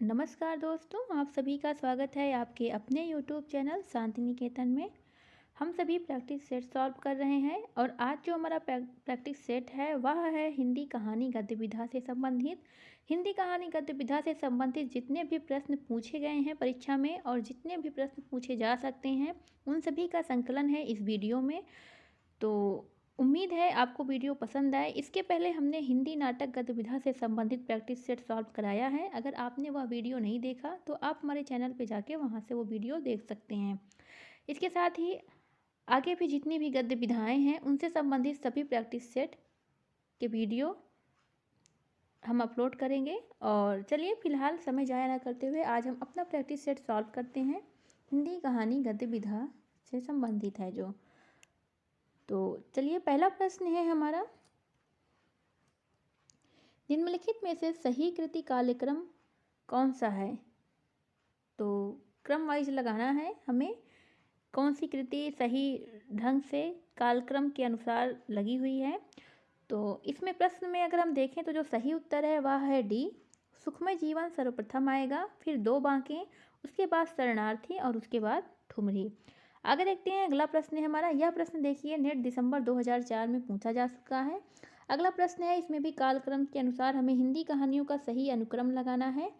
नमस्कार दोस्तों, आप सभी का स्वागत है आपके अपने यूट्यूब चैनल शांति निकेतन में। हम सभी प्रैक्टिस सेट सॉल्व कर रहे हैं और आज जो हमारा प्रैक्टिस सेट है वह है हिंदी कहानी गद्य विधा से संबंधित। हिंदी कहानी गद्य विधा से संबंधित जितने भी प्रश्न पूछे गए हैं परीक्षा में और जितने भी प्रश्न पूछे जा सकते हैं उन सभी का संकलन है इस वीडियो में। तो उम्मीद है आपको वीडियो पसंद आए। इसके पहले हमने हिंदी नाटक गद्य विधा से संबंधित प्रैक्टिस सेट सॉल्व कराया है। अगर आपने वह वीडियो नहीं देखा तो आप हमारे चैनल पे जाके वहाँ से वो वीडियो देख सकते हैं। इसके साथ ही आगे भी जितनी भी गद्य विधाएँ हैं उनसे संबंधित सभी प्रैक्टिस सेट के वीडियो हम अपलोड करेंगे। और चलिए फिलहाल समय ज़ाया ना करते हुए आज हम अपना प्रैक्टिस सेट सॉल्व करते हैं। हिंदी कहानी गद्य विधा से संबंधित है जो। तो चलिए पहला प्रश्न है हमारा, निम्नलिखित में से सही कृति कालक्रम कौन सा है। तो क्रम वाइज लगाना है हमें, कौन सी कृति सही ढंग से कालक्रम के अनुसार लगी हुई है। तो इसमें प्रश्न में अगर हम देखें तो जो सही उत्तर है वह है डी, सुखमय जीवन सर्वप्रथम आएगा, फिर दो बांके, उसके बाद शरणार्थी और उसके बाद ठुमरी। आगे देखते हैं अगला प्रश्न है हमारा। यह प्रश्न देखिए नेट दिसंबर 2004 में पूछा जा चुका है। अगला प्रश्न है, इसमें भी कालक्रम के अनुसार हमें हिंदी कहानियों का सही अनुक्रम लगाना है।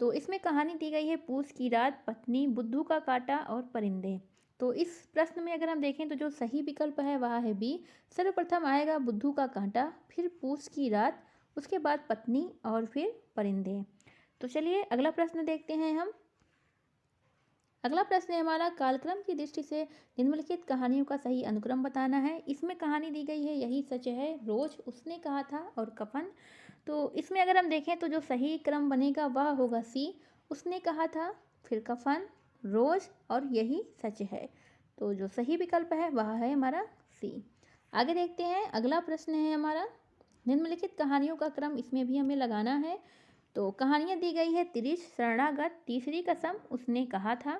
तो इसमें कहानी दी गई है पूस की रात, पत्नी, बुद्धू का कांटा और परिंदे। तो इस प्रश्न में अगर हम देखें तो जो सही विकल्प है वह है बी, सर्वप्रथम आएगा बुद्धू का कांटा, फिर पूस की रात, उसके बाद पत्नी और फिर परिंदे। तो चलिए अगला प्रश्न देखते हैं हम। अगला प्रश्न है हमारा, कालक्रम की दृष्टि से निम्नलिखित कहानियों का सही अनुक्रम बताना है। इसमें कहानी दी गई है यही सच है, रोज, उसने कहा था और कफन। तो इसमें अगर हम देखें तो जो सही क्रम बनेगा वह होगा सी, उसने कहा था, फिर कफन, रोज और यही सच है। तो जो सही विकल्प है वह है हमारा सी। आगे देखते हैं अगला प्रश्न है हमारा, निम्नलिखित कहानियों का क्रम इसमें भी हमें लगाना है। तो कहानियाँ दी गई है तिरिश, शरणागत, तीसरी कसम, उसने कहा था।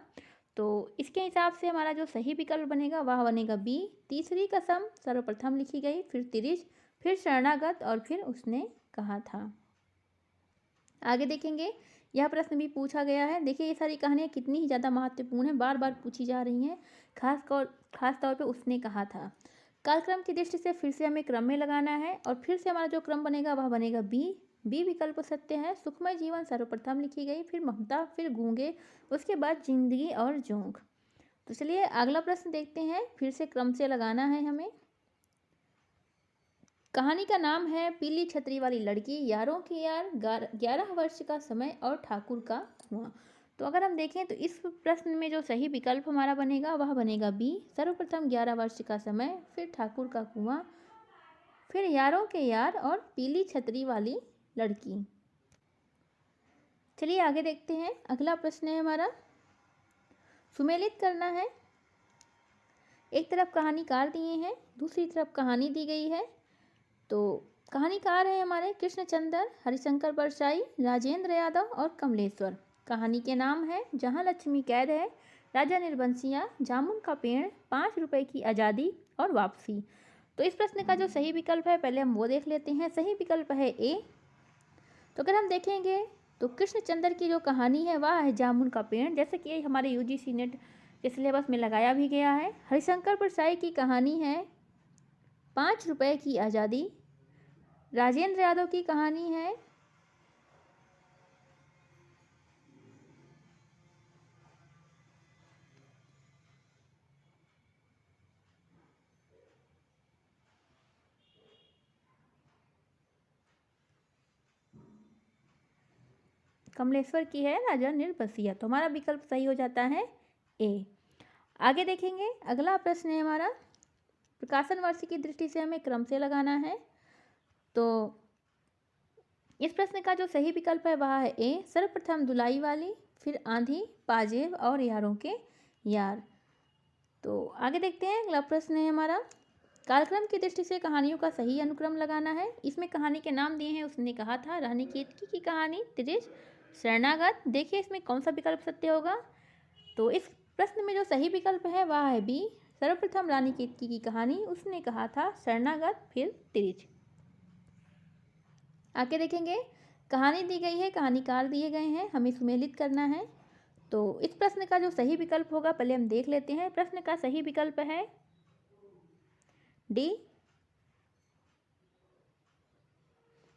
तो इसके हिसाब से हमारा जो सही विकल्प बनेगा वह बनेगा बी, तीसरी कसम सर्वप्रथम लिखी गई, फिर तिरिश, फिर शरणागत और फिर उसने कहा था। आगे देखेंगे, यह प्रश्न भी पूछा गया है। देखिए ये सारी कहानियाँ कितनी ही ज़्यादा महत्वपूर्ण हैं, बार बार पूछी जा रही हैं। खास तौर पे उसने कहा था। कालक्रम की दृष्टि से फिर से हमें क्रम में लगाना है और फिर से हमारा जो क्रम बनेगा वह बनेगा बी विकल्प सत्य है। सुखमय जीवन सर्वप्रथम लिखी गई, फिर ममता, फिर गूंगे, उसके बाद जिंदगी और जोंक। तो चलिए अगला प्रश्न देखते हैं, फिर से क्रम से लगाना है हमें। कहानी का नाम है पीली छतरी वाली लड़की, यारों की यार, 11 वर्ष का समय और ठाकुर का कुआं। तो अगर हम देखें तो इस प्रश्न में जो सही विकल्प हमारा बनेगा वह बनेगा बी, सर्वप्रथम 11 वर्ष का समय, फिर ठाकुर का कुआं, फिर यारों के यार और पीली छतरी वाली लड़की। चलिए आगे देखते हैं अगला प्रश्न है हमारा, सुमेलित करना है। एक तरफ कहानीकार दिए हैं, दूसरी तरफ कहानी दी गई है। तो कहानीकार है हमारे कृष्णचंद्र, हरिशंकर परसाई, राजेंद्र यादव और कमलेश्वर। कहानी के नाम है जहाँ लक्ष्मी कैद है, राजा निर्बंसिया, जामुन का पेड़, 5 रुपए की आज़ादी और वापसी। तो इस प्रश्न का जो सही विकल्प है पहले हम वो देख लेते हैं। सही विकल्प है ए। तो अगर हम देखेंगे तो कृष्णचंद्र की जो कहानी है वह है जामुन का पेड़, जैसे कि हमारे यूजीसी नेट के सिलेबस में लगाया भी गया है। हरिशंकर परसाई की कहानी है 5 रुपए की आज़ादी। राजेंद्र यादव की कहानी है कमलेश्वर की है राजा निर्बसिया। तो हमारा विकल्प सही हो जाता है ए। आगे देखेंगे अगला प्रश्न है हमारा, प्रकाशन वर्ष की दृष्टि से हमें क्रम से लगाना है। तो इस प्रश्न का जो सही विकल्प है वह है ए, सर्वप्रथम दुलाई वाली, फिर आंधी, पाजेब और यारों के यार। तो आगे देखते हैं अगला प्रश्न है हमारा, कालक्रम की दृष्टि से कहानियों का सही अनुक्रम लगाना है। इसमें कहानी के नाम दिए हैं, उसने कहा था, रानी केतकी की कहानी, त्रिश, शरणागत। देखिए इसमें कौन सा विकल्प सत्य होगा। तो इस प्रश्न में जो सही विकल्प है वह है बी, सर्वप्रथम रानी केतकी की कहानी, उसने कहा था, शरणागत, फिर त्रिश। आगे देखेंगे कहानी दी गई है, कहानीकार दिए गए हैं, हमें सुमेलित करना है। तो इस प्रश्न का जो सही विकल्प होगा पहले हम देख लेते हैं। प्रश्न का सही विकल्प है डी।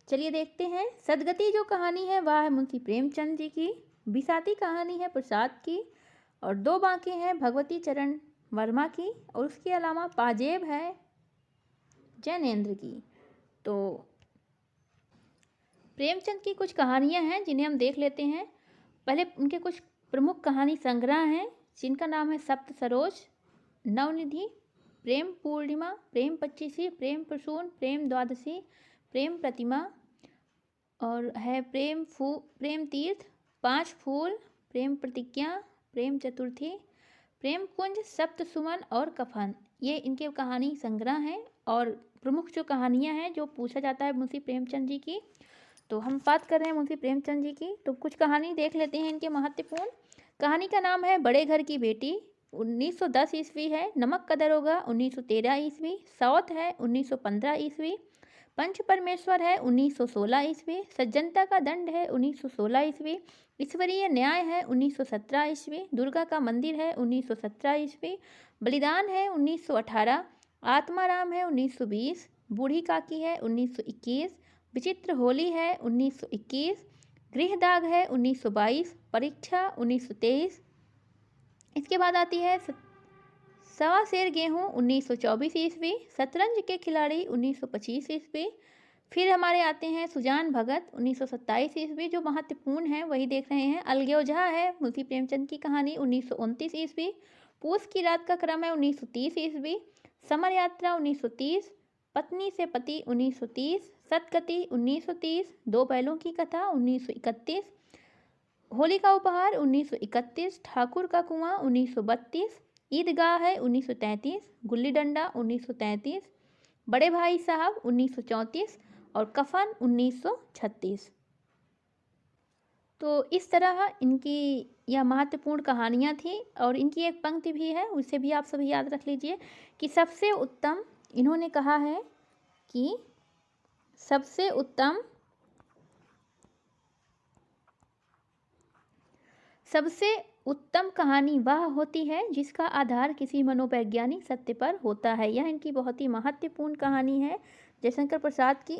चलिए देखते हैं। सदगति जो कहानी है वह है मुंशी प्रेमचंद जी की, बिसाती कहानी है प्रसाद की, और दो बांके हैं भगवती चरण वर्मा की, और उसके अलावा पाजेब है जैनेन्द्र की। तो प्रेमचंद की कुछ कहानियां हैं जिन्हें हम देख लेते हैं। पहले उनके कुछ प्रमुख कहानी संग्रह हैं जिनका नाम है सप्त सरोज, नवनिधि, प्रेम पूर्णिमा, प्रेम पच्चीसी, प्रेम प्रसून, प्रेम द्वादशी, प्रेम प्रतिमा, और है प्रेम तीर्थ, पांच फूल, प्रेम प्रतिज्ञा, प्रेम चतुर्थी, प्रेम कुंज, सप्त सुमन और कफन। ये इनके कहानी संग्रह हैं और प्रमुख जो कहानियां हैं जो पूछा जाता है मुंशी प्रेमचंद जी की। तो हम बात कर रहे हैं मुंशी प्रेमचंद जी की, तो कुछ कहानी देख लेते हैं इनके महत्वपूर्ण। कहानी का नाम है बड़े घर की बेटी, 1910 ईस्वी है। नमक का दरोगा 1913 ईस्वी। सौत है 1915 ईस्वी। पंच परमेश्वर है 1916 ईस्वी। सज्जनता का दंड है 1916 ईस्वी। ईश्वरीय न्याय है 1917 ईस्वी। दुर्गा का मंदिर है 1917 ईस्वी। बलिदान है 1918। आत्माराम है 1920। बूढ़ी काकी है 1921। विचित्र होली है 1921। गृहदाग है 1922। परीक्षा 1923। इसके बाद आती है सवा सेर गेहूँ 1924 ईस्वी। शतरंज के खिलाड़ी 1925 ईस्वी। फिर हमारे आते हैं सुजान भगत 1927 ईस्वी। जो महत्वपूर्ण है वही देख रहे हैं। अलगोजा है मुंशी प्रेमचंद की कहानी 1929 ईस्वी। पूस की रात का क्रम है 1930 ईस्वी। समर यात्रा 1930। पत्नी से पति 1930। सतगति 1930। दो बैलों की कथा 1931। होली का उपहार 1931। ठाकुर का कुआं 1932। ईदगाह है 1933। गुल्ली डंडा 1933। बड़े भाई साहब 1934 और कफन 1936। तो इस तरह इनकी यह महत्वपूर्ण कहानियाँ थी। और इनकी एक पंक्ति भी है, उसे भी आप सभी याद रख लीजिए कि सबसे उत्तम, इन्होंने कहा है कि सबसे उत्तम कहानी वह होती है जिसका आधार किसी मनोवैज्ञानिक सत्य पर होता है। यह इनकी बहुत ही महत्वपूर्ण कहानी है जयशंकर प्रसाद की,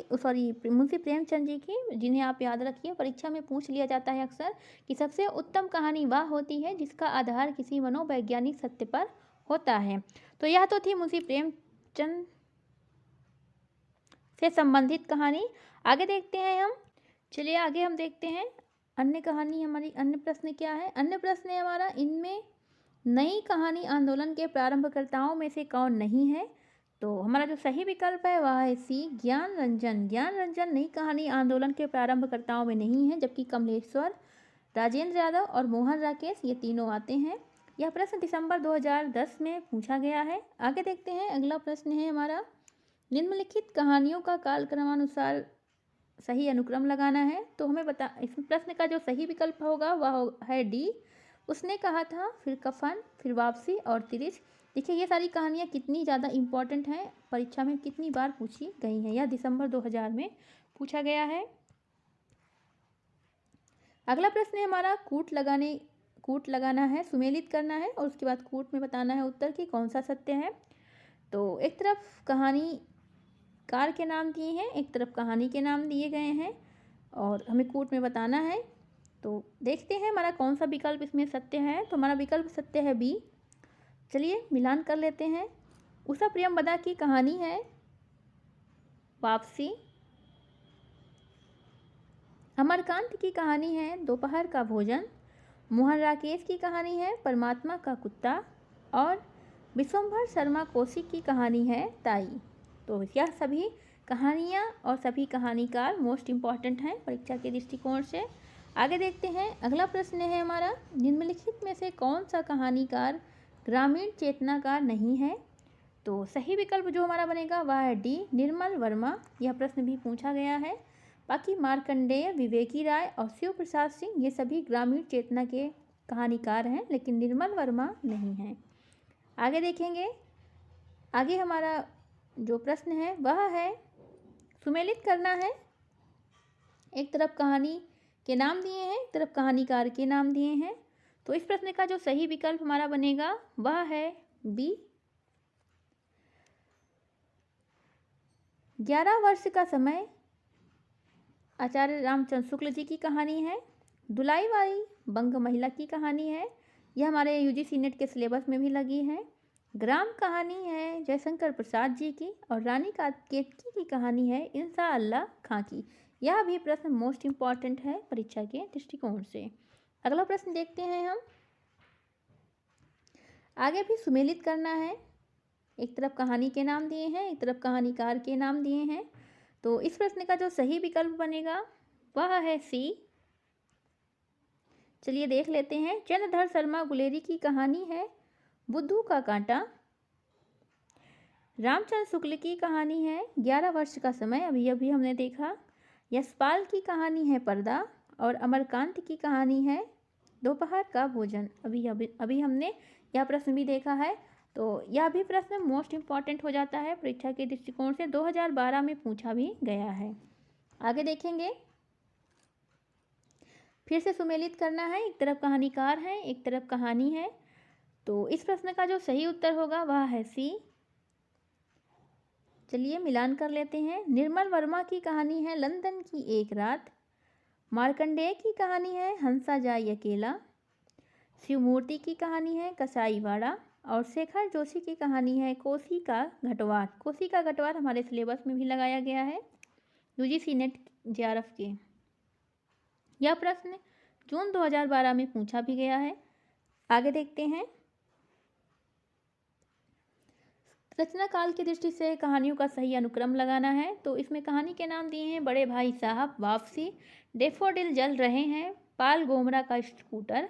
मुंशी प्रेमचंद जी की, जिन्हें आप याद रखिए। परीक्षा में पूछ लिया जाता है अक्सर कि सबसे उत्तम कहानी वह होती है जिसका आधार किसी मनोवैज्ञानिक सत्य पर होता है। तो यह तो थी मुंशी प्रेमचंद से संबंधित कहानी। आगे देखते हैं हम। चलिए आगे हम देखते हैं अन्य कहानी। हमारी अन्य प्रश्न क्या है? अन्य प्रश्न है हमारा, इनमें नई कहानी आंदोलन के प्रारंभकर्ताओं में से कौन नहीं है? तो हमारा जो सही विकल्प है वह है सी, ज्ञान रंजन। ज्ञान रंजन नई कहानी आंदोलन के प्रारंभकर्ताओं में नहीं है, जबकि कमलेश्वर, राजेंद्र यादव और मोहन राकेश ये तीनों आते हैं। यह प्रश्न दिसंबर 2010 में पूछा गया है। आगे देखते हैं। अगला प्रश्न है हमारा, निम्नलिखित कहानियों का कालक्रमानुसार सही अनुक्रम लगाना है। तो हमें इस प्रश्न का जो सही विकल्प होगा वह है डी, उसने कहा था, फिर कफन, फिर वापसी और तिरिश। देखिए ये सारी कहानियाँ कितनी ज़्यादा इम्पॉर्टेंट हैं, परीक्षा में कितनी बार पूछी गई हैं। यह दिसंबर 2000 में पूछा गया है। अगला प्रश्न है हमारा, कूट लगाना है, सुमेलित करना है और उसके बाद कूट में बताना है उत्तर की कौन सा सत्य है। तो एक तरफ कहानी कार के नाम दिए हैं, एक तरफ कहानी के नाम दिए गए हैं और हमें कूट में बताना है। तो देखते हैं हमारा कौन सा विकल्प इसमें सत्य है। तो हमारा विकल्प सत्य है बी। चलिए मिलान कर लेते हैं। उषा प्रियमवदा की कहानी है वापसी। अमरकांत की कहानी है दोपहर का भोजन। मोहन राकेश की कहानी है परमात्मा का कुत्ता। और विश्वंभर शर्मा कौशिक की कहानी है ताई। तो यह सभी कहानियाँ और सभी कहानीकार मोस्ट इम्पॉर्टेंट हैं परीक्षा के दृष्टिकोण से। आगे देखते हैं। अगला प्रश्न है हमारा, निम्नलिखित में से कौन सा कहानीकार ग्रामीण चेतना का नहीं है? तो सही विकल्प जो हमारा बनेगा वह है डी, निर्मल वर्मा। यह प्रश्न भी पूछा गया है। बाकी मार्कंडेय, विवेकी राय और शिव प्रसाद सिंह ये सभी ग्रामीण चेतना के कहानीकार हैं, लेकिन निर्मल वर्मा नहीं हैं। आगे देखेंगे। आगे हमारा जो प्रश्न है वह है, सुमेलित करना है एक तरफ कहानी के नाम दिए हैं, एक तरफ कहानीकार के नाम दिए हैं। तो इस प्रश्न का जो सही विकल्प हमारा बनेगा वह है बी। 11 वर्ष का समय आचार्य रामचंद्र शुक्ल जी की कहानी है। दुलाईबाई बंग महिला की कहानी है, यह हमारे यूजीसी नेट के सिलेबस में भी लगी है। ग्राम कहानी है जयशंकर प्रसाद जी की, और रानी केतकी की कहानी है इंसा अल्लाह खां की। यह भी प्रश्न मोस्ट इम्पॉर्टेंट है परीक्षा के दृष्टिकोण से। अगला प्रश्न देखते हैं हम। आगे भी सुमेलित करना है, एक तरफ कहानी के नाम दिए हैं, एक तरफ कहानीकार के नाम दिए हैं। तो इस प्रश्न का जो सही विकल्प बनेगा वह है सी। चलिए देख लेते हैं। चंद्रधर शर्मा गुलेरी की कहानी है बुद्धू का कांटा। रामचंद्र शुक्ल की कहानी है 11 वर्ष का समय, अभी अभी हमने देखा। यशपाल की कहानी है पर्दा, और अमरकांत की कहानी है दोपहर का भोजन। अभी हमने यह प्रश्न भी देखा है। तो यह भी प्रश्न मोस्ट इम्पॉर्टेंट हो जाता है परीक्षा के दृष्टिकोण से, 2012 में पूछा भी गया है। आगे देखेंगे, फिर से सुमेलित करना है, एक तरफ कहानीकार है, एक तरफ कहानी है। तो इस प्रश्न का जो सही उत्तर होगा वह है सी। चलिए मिलान कर लेते हैं। निर्मल वर्मा की कहानी है लंदन की एक रात। मार्कंडेय की कहानी है हंसा जाए अकेला। शिवमूर्ति की कहानी है कसाईवाड़ा, और शेखर जोशी की कहानी है कोसी का घटवार। कोसी का घटवार हमारे सिलेबस में भी लगाया गया है यूजीसी नेट जेआरएफ के। यह प्रश्न जून 2012 में पूछा भी गया है। आगे देखते हैं। रचना काल की दृष्टि से कहानियों का सही अनुक्रम लगाना है। तो इसमें कहानी के नाम दिए हैं बड़े भाई साहब, वापसी, डेफोडिल जल रहे हैं, पाल गोमरा का स्कूटर।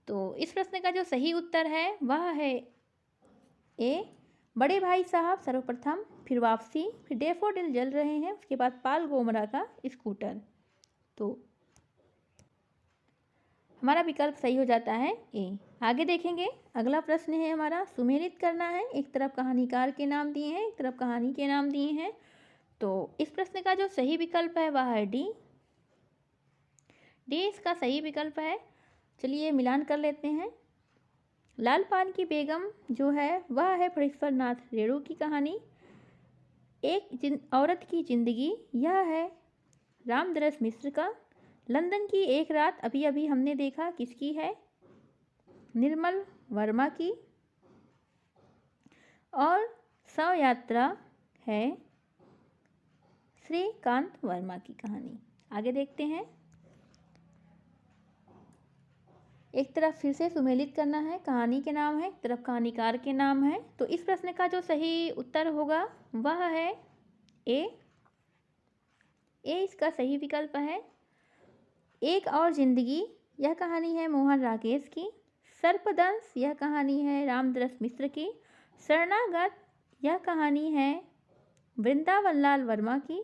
तो इस प्रश्न का जो सही उत्तर है वह है ए, बड़े भाई साहब सर्वप्रथम, फिर वापसी, फिर डेफोडिल जल रहे हैं, उसके बाद पाल गोमरा का स्कूटर। तो हमारा विकल्प सही हो जाता है ए। आगे देखेंगे, अगला प्रश्न है हमारा सुमेलित करना है। एक तरफ कहानीकार के नाम दिए हैं, एक तरफ कहानी के नाम दिए हैं। तो इस प्रश्न का जो सही विकल्प है वह है डी। डी इसका सही विकल्प है। चलिए मिलान कर लेते हैं। लाल पान की बेगम जो है वह है फणीश्वर नाथ रेणु की कहानी। एक औरत की जिंदगी यह है रामदरस मिश्र का। लंदन की एक रात अभी अभी हमने देखा किसकी है, निर्मल वर्मा की। और शव यात्रा है श्रीकांत वर्मा की कहानी। आगे देखते हैं। एक तरफ फिर से सुमेलित करना है, कहानी के नाम है, एक तरफ कहानीकार के नाम है। तो इस प्रश्न का जो सही उत्तर होगा वह है ए। ए इसका सही विकल्प है। एक और जिंदगी यह कहानी है मोहन राकेश की। सर्पदंश यह कहानी है रामदरस मिश्र की। शरणागत यह कहानी है वृंदावन लाल वर्मा की।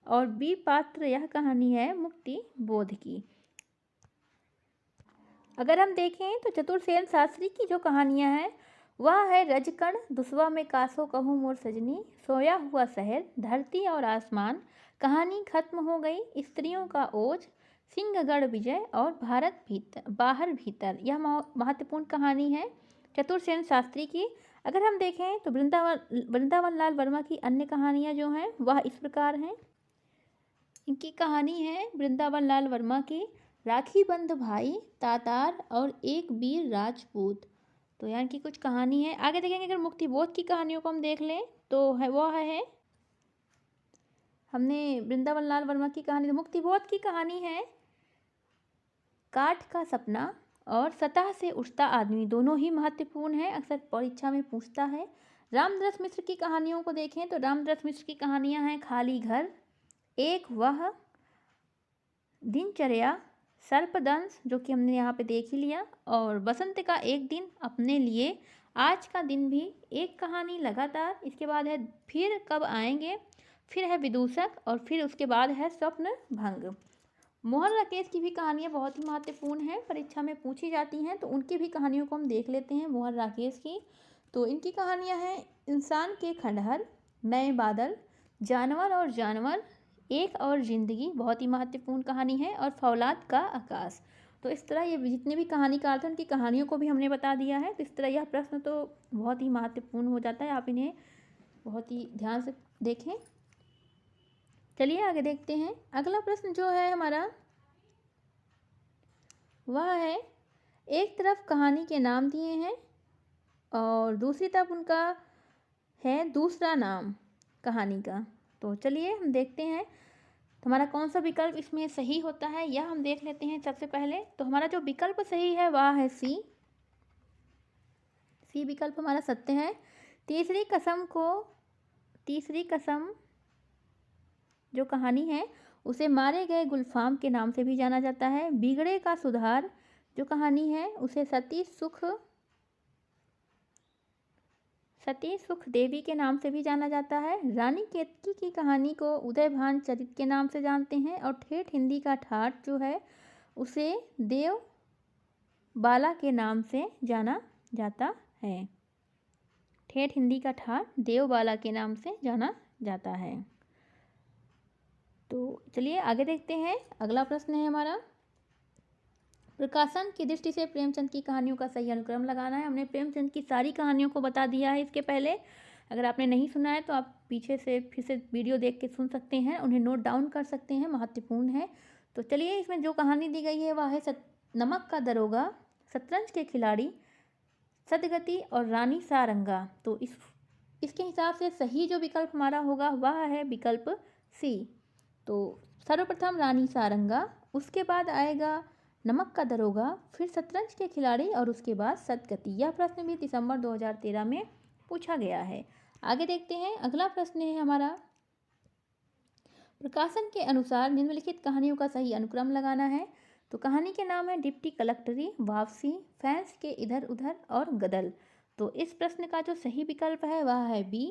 और बी पात्र यह कहानी है मुक्ति बोध की। अगर हम देखें तो चतुर्सेन शास्त्री की जो कहानियां हैं वह है रजकण, दुसवा में कासो कहूँ मोर सजनी, सोया हुआ शहर, धरती और आसमान, कहानी खत्म हो गई, स्त्रियों का ओझ, सिंहगढ़ विजय, और भारत भीतर बाहर भीतर। यह महत्वपूर्ण कहानी है चतुर्सेन शास्त्री की। अगर हम देखें तो वृंदावन लाल वर्मा की अन्य कहानियाँ जो हैं वह इस प्रकार हैं। इनकी कहानी है वृंदावन लाल वर्मा की राखी बंध भाई, तातार और एक वीर राजपूत। तो यानी कि कुछ कहानी है। आगे देखेंगे अगर मुक्ति बोध की कहानियों को हम देख लें तो है वो है, हमने वृंदावन लाल वर्मा की कहानी, मुक्ति बोध की कहानी है काठ का सपना और सतह से उठता आदमी। दोनों ही महत्वपूर्ण है, अक्सर परीक्षा में पूछता है। रामदरस मिश्र की कहानियों को देखें तो रामदरस मिश्र की कहानियां हैं खाली घर, एक वह, दिनचर्या, सर्पदंश जो कि हमने यहाँ पे देख ही लिया, और बसंत का एक दिन अपने लिए, आज का दिन भी एक कहानी लगातार। इसके बाद है फिर कब आएंगे, फिर है विदूषक, और फिर उसके बाद है स्वप्न भंग। मोहन राकेश की भी कहानियाँ बहुत ही महत्वपूर्ण हैं, परीक्षा में पूछी जाती हैं। तो उनकी भी कहानियों को हम देख लेते हैं मोहन राकेश की। तो इनकी कहानियाँ हैं इंसान के खंडहर, नए बादल, जानवर और जानवर, एक और ज़िंदगी बहुत ही महत्वपूर्ण कहानी है, और फौलाद का आकाश। तो इस तरह ये जितने भी कहानीकार थे उनकी कहानियों को भी हमने बता दिया है। तो इस तरह यह प्रश्न तो बहुत ही महत्वपूर्ण हो जाता है, आप इन्हें बहुत ही ध्यान से देखें। चलिए आगे देखते हैं। अगला प्रश्न जो है हमारा वह है, एक तरफ कहानी के नाम दिए हैं और दूसरी तरफ उनका है दूसरा नाम कहानी का। तो चलिए हम देखते हैं हमारा कौन सा विकल्प इसमें सही होता है, यह हम देख लेते हैं। सबसे पहले तो हमारा जो विकल्प सही है वह है सी विकल्प हमारा सत्य है। तीसरी कसम जो कहानी है उसे मारे गए गुलफाम के नाम से भी जाना जाता है। बिगड़े का सुधार जो कहानी है उसे सती सुख देवी के नाम से भी जाना जाता है। रानी केतकी की कहानी को उदयभान चरित के नाम से जानते हैं। और ठेठ हिंदी का ठाठ जो है उसे देव बाला के नाम से जाना जाता है। ठेठ हिंदी का ठाठ देवबाला के नाम से जाना जाता है। तो चलिए आगे देखते हैं। अगला प्रश्न है हमारा, प्रकाशन की दृष्टि से प्रेमचंद की कहानियों का सही अनुक्रम लगाना है। हमने प्रेमचंद की सारी कहानियों को बता दिया है इसके पहले। अगर आपने नहीं सुना है तो आप पीछे से फिर से वीडियो देख के सुन सकते हैं, उन्हें नोट डाउन कर सकते हैं, महत्वपूर्ण है। तो चलिए इसमें जो कहानी दी गई है वह है नमक का दरोगा, शतरंज के खिलाड़ी, सदगति और रानी सारंगा। तो इसके हिसाब से सही जो विकल्प हमारा होगा वह है विकल्प सी। तो सर्वप्रथम रानी सारंगा, उसके बाद आएगा नमक का दरोगा, फिर शतरंज के खिलाड़ी और उसके बाद सदगति। यह प्रश्न भी दिसंबर 2013 में पूछा गया है। आगे देखते हैं। अगला प्रश्न है हमारा, प्रकाशन के अनुसार निम्नलिखित कहानियों का सही अनुक्रम लगाना है। तो कहानी के नाम है डिप्टी कलेक्टरी, वापसी, फैंस के इधर उधर और गदल। तो इस प्रश्न का जो सही विकल्प है वह है बी।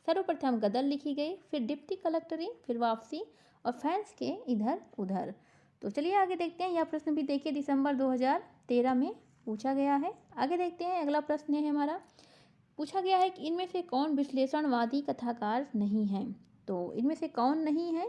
सर्वप्रथम गदल लिखी गई, फिर डिप्टी कलेक्टरी, फिर वापसी और फैंस के इधर उधर। तो चलिए आगे देखते हैं। यह प्रश्न भी देखिए दिसंबर 2013 में पूछा गया है। आगे देखते हैं। अगला प्रश्न है हमारा, पूछा गया है कि इनमें से कौन विश्लेषणवादी कथाकार नहीं है। तो इनमें से कौन नहीं है,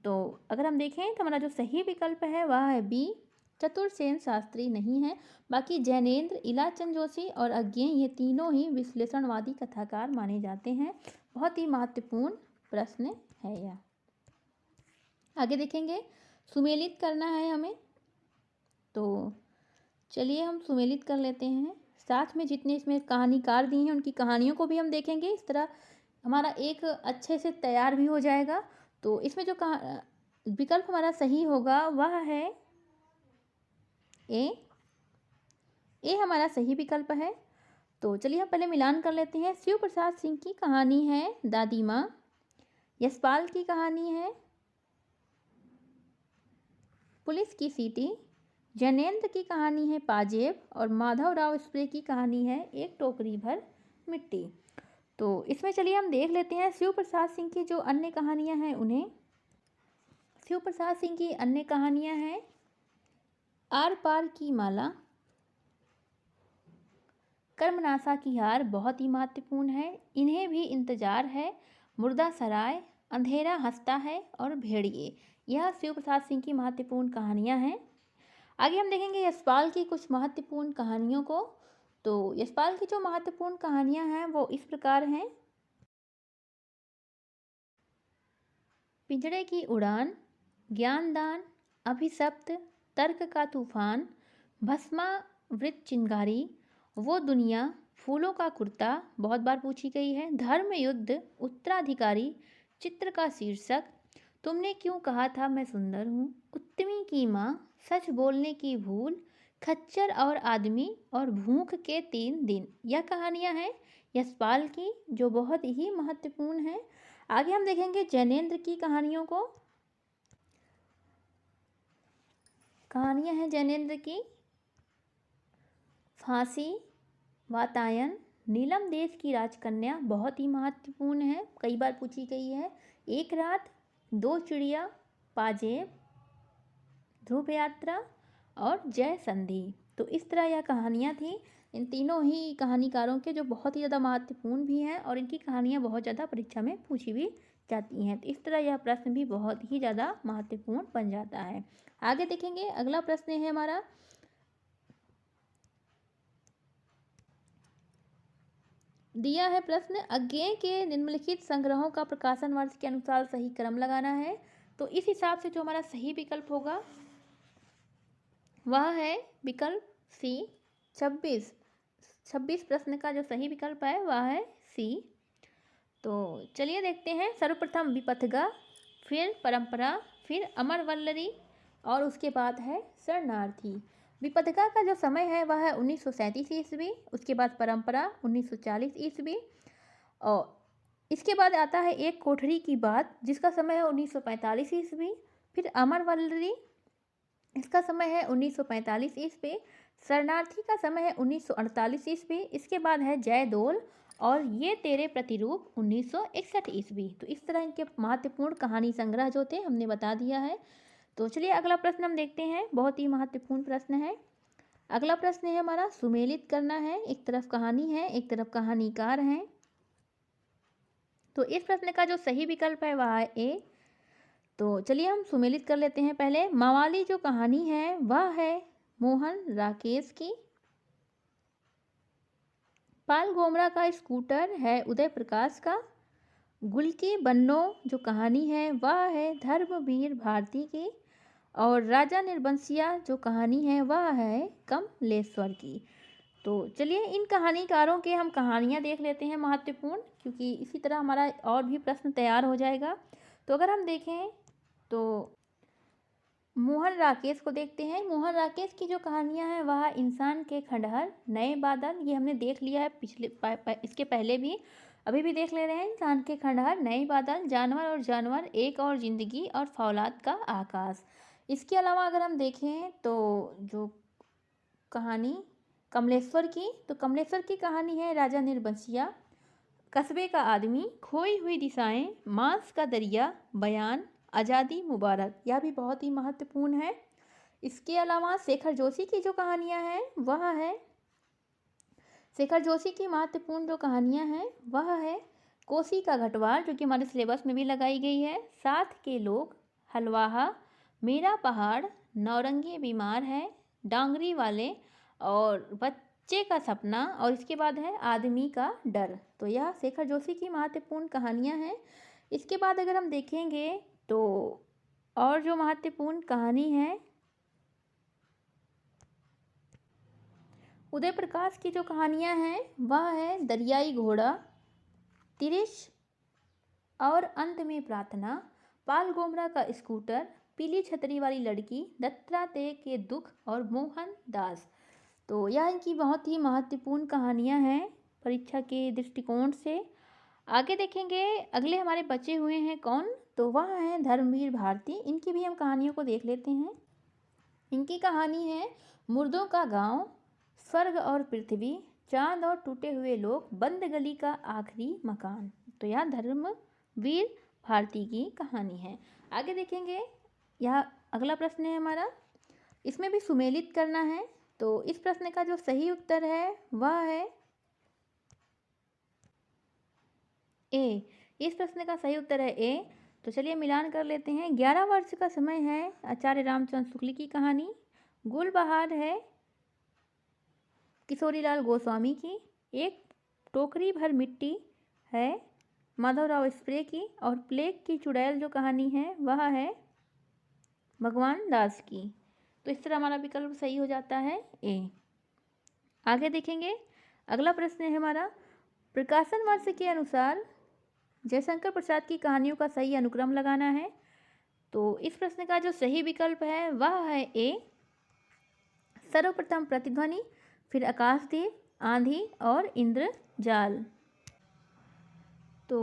तो अगर हम देखें तो हमारा जो सही विकल्प है वह है बी, चतुरसेन शास्त्री नहीं है। बाकी जैनेन्द्र, इलाचंद जोशी और अज्ञेय ये तीनों ही विश्लेषणवादी कथाकार माने जाते हैं। बहुत ही महत्वपूर्ण प्रश्न है यह। आगे देखेंगे। सुमेलित करना है हमें, तो चलिए हम सुमेलित कर लेते हैं। साथ में जितने इसमें कहानीकार दिए हैं उनकी कहानियों को भी हम देखेंगे। इस तरह हमारा एक अच्छे से तैयार भी हो जाएगा। तो इसमें जो विकल्प हमारा सही होगा वह है ए हमारा सही विकल्प है। तो चलिए हम पहले मिलान कर लेते हैं। शिव प्रसाद सिंह की कहानी है दादी माँ, यशपाल की कहानी है पुलिस की सीटी, जैनेन्द्र की कहानी है पाजेब और माधवराव स्प्रे की कहानी है एक टोकरी भर मिट्टी। तो इसमें चलिए हम देख लेते हैं शिव प्रसाद सिंह की जो अन्य कहानियां हैं उन्हें। शिव प्रसाद सिंह की अन्य कहानियां हैं आर पार की माला, कर्मनाशा की हार, बहुत ही महत्वपूर्ण है, इन्हें भी इंतजार है, मुर्दा सराय, अंधेरा हंसता है और भेड़िए। यह शिव प्रसाद सिंह की महत्वपूर्ण कहानियां हैं। आगे हम देखेंगे यशपाल की कुछ महत्वपूर्ण कहानियों को। तो यशपाल की जो महत्वपूर्ण कहानियां हैं वो इस प्रकार हैं, पिंजड़े की उड़ान, ज्ञानदान, अभिशप्त, तर्क का तूफान, भस्मावृत चिंगारी, वो दुनिया, फूलों का कुर्ता, बहुत बार पूछी गई है, धर्म युद्ध, उत्तराधिकारी, चित्र का शीर्षक, तुमने क्यों कहा था मैं सुंदर हूँ, उत्तमी की माँ, सच बोलने की भूल, खच्चर और आदमी और भूख के 3 दिन। यह कहानियाँ हैं यशपाल की जो बहुत ही महत्वपूर्ण हैं। आगे हम देखेंगे जैनेन्द्र की कहानियों को। कहानियाँ हैं जैनेन्द्र की, फांसी, वातायन, नीलम देश की राजकन्या, बहुत ही महत्वपूर्ण है, कई बार पूछी गई है, एक रात, 2 चिड़िया, पाजेब, ध्रुव यात्रा और जय संधि। तो इस तरह यह कहानियाँ थी। इन तीनों ही कहानीकारों के जो बहुत ही ज़्यादा महत्वपूर्ण भी हैं और इनकी कहानियाँ बहुत ज़्यादा परीक्षा में पूछी भी जाती हैं। तो इस तरह यह प्रश्न भी बहुत ही ज़्यादा महत्वपूर्ण बन जाता है। आगे देखेंगे, अगला प्रश्न है हमारा, दिया है प्रश्न, अज्ञेय के निम्नलिखित संग्रहों का प्रकाशन वर्ष के अनुसार सही क्रम लगाना है। तो इस हिसाब से जो हमारा सही विकल्प होगा वह है विकल्प सी, 26। 26 प्रश्न का जो सही विकल्प है वह है सी। तो चलिए देखते हैं, सर्वप्रथम विपथगा, फिर परंपरा, फिर अमर वल्लरी और उसके बाद है शरणार्थी। विपथगा का जो समय है वह है 1937 ईस्वी, उसके बाद परंपरा 1940 ईस्वी, और इसके बाद आता है एक कोठरी की बात जिसका समय है 1945 ईस्वी, फिर अमर वल्लरी, इसका समय है 1945 ईस्वी, शरणार्थी का समय है 1948 ईस्वी, इसके बाद है जयदोल और ये तेरे प्रतिरूप 1961 ईस्वी। तो इस तरह इनके महत्वपूर्ण कहानी संग्रह जो थे हमने बता दिया है। तो चलिए अगला प्रश्न हम देखते हैं, बहुत ही महत्वपूर्ण प्रश्न है। अगला प्रश्न है हमारा, सुमेलित करना है, एक तरफ कहानी है एक तरफ कहानीकार हैं। तो इस प्रश्न का जो सही विकल्प है वह है ए। तो चलिए हम सुमेलित कर लेते हैं। पहले, मवाली जो कहानी है वह है मोहन राकेश की। पाल गोमरा का स्कूटर है उदय प्रकाश का। गुल की बन्नो जो कहानी है वह है धर्मवीर भारती की। और राजा निर्बंसिया जो कहानी है वह है कमलेश्वर की। तो चलिए इन कहानीकारों के हम कहानियाँ देख लेते हैं महत्वपूर्ण, क्योंकि इसी तरह हमारा और भी प्रश्न तैयार हो जाएगा। तो अगर हम देखें तो मोहन राकेश को देखते हैं। मोहन राकेश की जो कहानियां हैं वह इंसान के खंडहर, नए बादल, ये हमने देख लिया है पिछले इसके पहले भी, अभी भी देख ले रहे हैं। इंसान के खंडहर, नए बादल, जानवर और जानवर, एक और जिंदगी और फौलाद का आकाश। इसके अलावा अगर हम देखें तो जो कहानी कमलेश्वर की, तो कमलेश्वर की कहानी है राजा निर्बंसिया, कस्बे का आदमी, खोई हुई दिशाएं, मांस का दरिया, बयान, आज़ादी मुबारक, यह भी बहुत ही महत्वपूर्ण है। इसके अलावा शेखर जोशी की जो कहानियां हैं वह है, शेखर जोशी की महत्वपूर्ण जो कहानियां हैं वह है कोसी का घटवार, जो कि हमारे सिलेबस में भी लगाई गई है, साथ के लोग, हलवाहा, मेरा पहाड़, नौरंगी बीमार है, डांगरी वाले और बच्चे का सपना, और इसके बाद है आदमी का डर। तो यह शेखर जोशी की महत्वपूर्ण कहानियां हैं। इसके बाद अगर हम देखेंगे तो और जो महत्वपूर्ण कहानी है उदय प्रकाश की जो कहानियां हैं वह है दरियाई घोड़ा, तिरिश और अंत में प्रार्थना, पाल गोमरा का स्कूटर, पीली छतरी वाली लड़की, दत्तात्रेय के दुख और मोहन दास। तो यह इनकी बहुत ही महत्वपूर्ण कहानियां हैं परीक्षा के दृष्टिकोण से। आगे देखेंगे, अगले हमारे बचे हुए हैं कौन, तो वह है धर्मवीर भारती। इनकी भी हम कहानियों को देख लेते हैं। इनकी कहानी है मुर्दों का गांव, स्वर्ग और पृथ्वी, चांद और टूटे हुए लोग, बंद गली का आखिरी मकान। तो यह धर्मवीर भारती की कहानी है। आगे देखेंगे, यह अगला प्रश्न है हमारा, इसमें भी सुमेलित करना है। तो इस प्रश्न का जो सही उत्तर है वह है ए। इस प्रश्न का सही उत्तर है ए। तो चलिए मिलान कर लेते हैं। 11 वर्ष का समय है आचार्य रामचंद्र शुक्ल की कहानी। गुलबहार है किशोरीलाल गोस्वामी की। एक टोकरी भर मिट्टी है माधवराव स्प्रे की। और प्लेग की चुड़ैल जो कहानी है वह है भगवान दास की। तो इस तरह हमारा विकल्प सही हो जाता है ए। आगे देखेंगे, अगला प्रश्न है हमारा, प्रकाशन वर्ष के अनुसार जयशंकर प्रसाद की कहानियों का सही अनुक्रम लगाना है। तो इस प्रश्न का जो सही विकल्प है वह है ए, सर्वप्रथम प्रतिध्वनि, फिर आकाशदीप, आंधी और इंद्रजाल। तो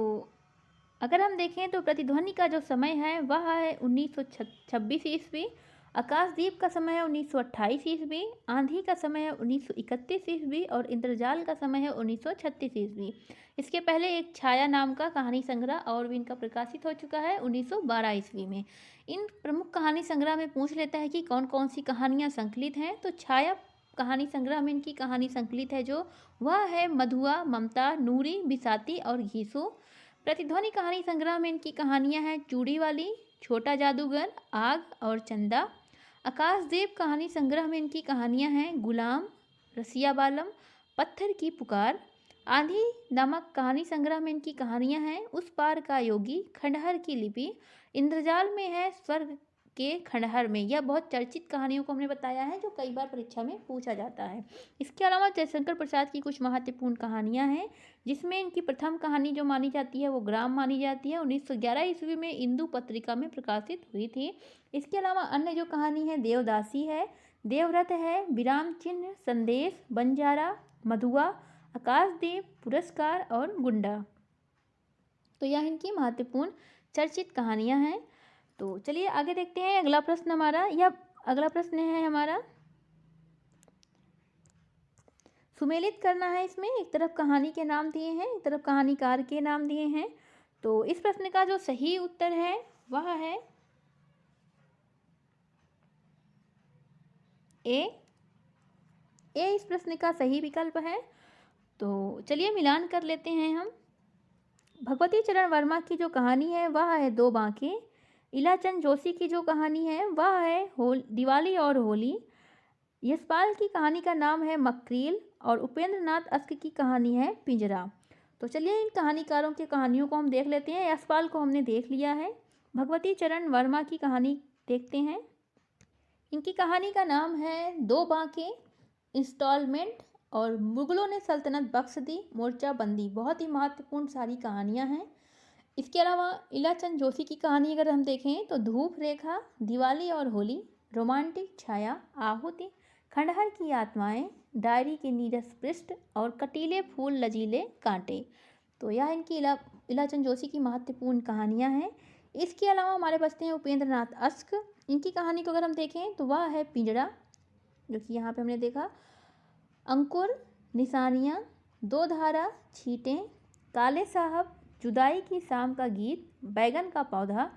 अगर हम देखें तो प्रतिध्वनि का जो समय है वह है 1926 ईस्वी, आकाशदीप का समय है 1928 ईस्वी, आंधी का समय है 1931 ईस्वी और इंद्रजाल का समय है 1936 ईस्वी। इसके पहले एक छाया नाम का कहानी संग्रह और भी इनका प्रकाशित हो चुका है 1912 ईस्वी में। इन प्रमुख कहानी संग्रह में पूछ लेता है कि कौन कौन सी कहानियाँ संकलित हैं। तो छाया कहानी संग्रह में इनकी कहानी संकलित है जो वह है मधुआ, ममता, नूरी, बिसाती और घीसू। प्रतिध्वनि कहानी संग्रह में इनकी कहानियां हैं चूड़ी वाली, छोटा जादूगर, आग और चंदा। आकाशदेव कहानी संग्रह में इनकी कहानियां हैं गुलाम, रसिया बालम, पत्थर की पुकार। आंधी नामक कहानी संग्रह में इनकी कहानियां हैं उस पार का योगी, खंडहर की लिपि, इंद्रजाल में है स्वर्ग के खंडहर में। यह बहुत चर्चित कहानियों को हमने बताया है जो कई बार परीक्षा में पूछा जाता है। इसके अलावा जयशंकर प्रसाद की कुछ महत्वपूर्ण कहानियां हैं, जिसमें इनकी प्रथम कहानी जो मानी जाती है वो ग्राम मानी जाती है, 1911 ईस्वी में इंदु पत्रिका में प्रकाशित हुई थी। इसके अलावा अन्य जो कहानी है देवदासी है, देवव्रत है, विराम चिन्ह, संदेश, बंजारा, मधुआ, आकाशदेव, पुरस्कार और गुंडा। तो यह इनकी महत्वपूर्ण चर्चित कहानियां हैं। तो चलिए आगे देखते हैं अगला प्रश्न हमारा। यह अगला प्रश्न है हमारा, सुमेलित करना है। इसमें एक तरफ कहानी के नाम दिए हैं, एक तरफ कहानीकार के नाम दिए हैं। तो इस प्रश्न का जो सही उत्तर है वह है ए इस प्रश्न का सही विकल्प है। तो चलिए मिलान कर लेते हैं हम। भगवती चरण वर्मा की जो कहानी है वह है दो बांके। इलाचंद जोशी की जो कहानी है वह है दिवाली और होली। यशपाल की कहानी का नाम है मक्रील और उपेंद्र नाथ अस्क की कहानी है पिंजरा। तो चलिए इन कहानीकारों की कहानियों को हम देख लेते हैं। यशपाल को हमने देख लिया है, भगवती चरण वर्मा की कहानी देखते हैं। इनकी कहानी का नाम है दो बांके, इंस्टॉलमेंट और मुगलों ने सल्तनत बख्श दी, मोर्चा बंदी। बहुत ही महत्वपूर्ण सारी कहानियां हैं। इसके अलावा इलाचंद जोशी की कहानी अगर हम देखें तो धूप रेखा, दिवाली और होली, रोमांटिक छाया, आहुति, खंडहर की आत्माएं, डायरी के नीरस पृष्ठ और कटीले फूल लजीले कांटे। तो यह इनकी इलाचंद जोशी की महत्वपूर्ण कहानियां हैं। इसके अलावा हमारे बचते हैं उपेंद्र नाथ अस्क। इनकी कहानी को अगर हम देखें तो वह है पिंजरा, जो कि यहाँ पे हमने देखा। अंकुर, निशानियाँ, दो धारा, छींटें, काले साहब, जुदाई की शाम का गीत, बैगन का पौधा,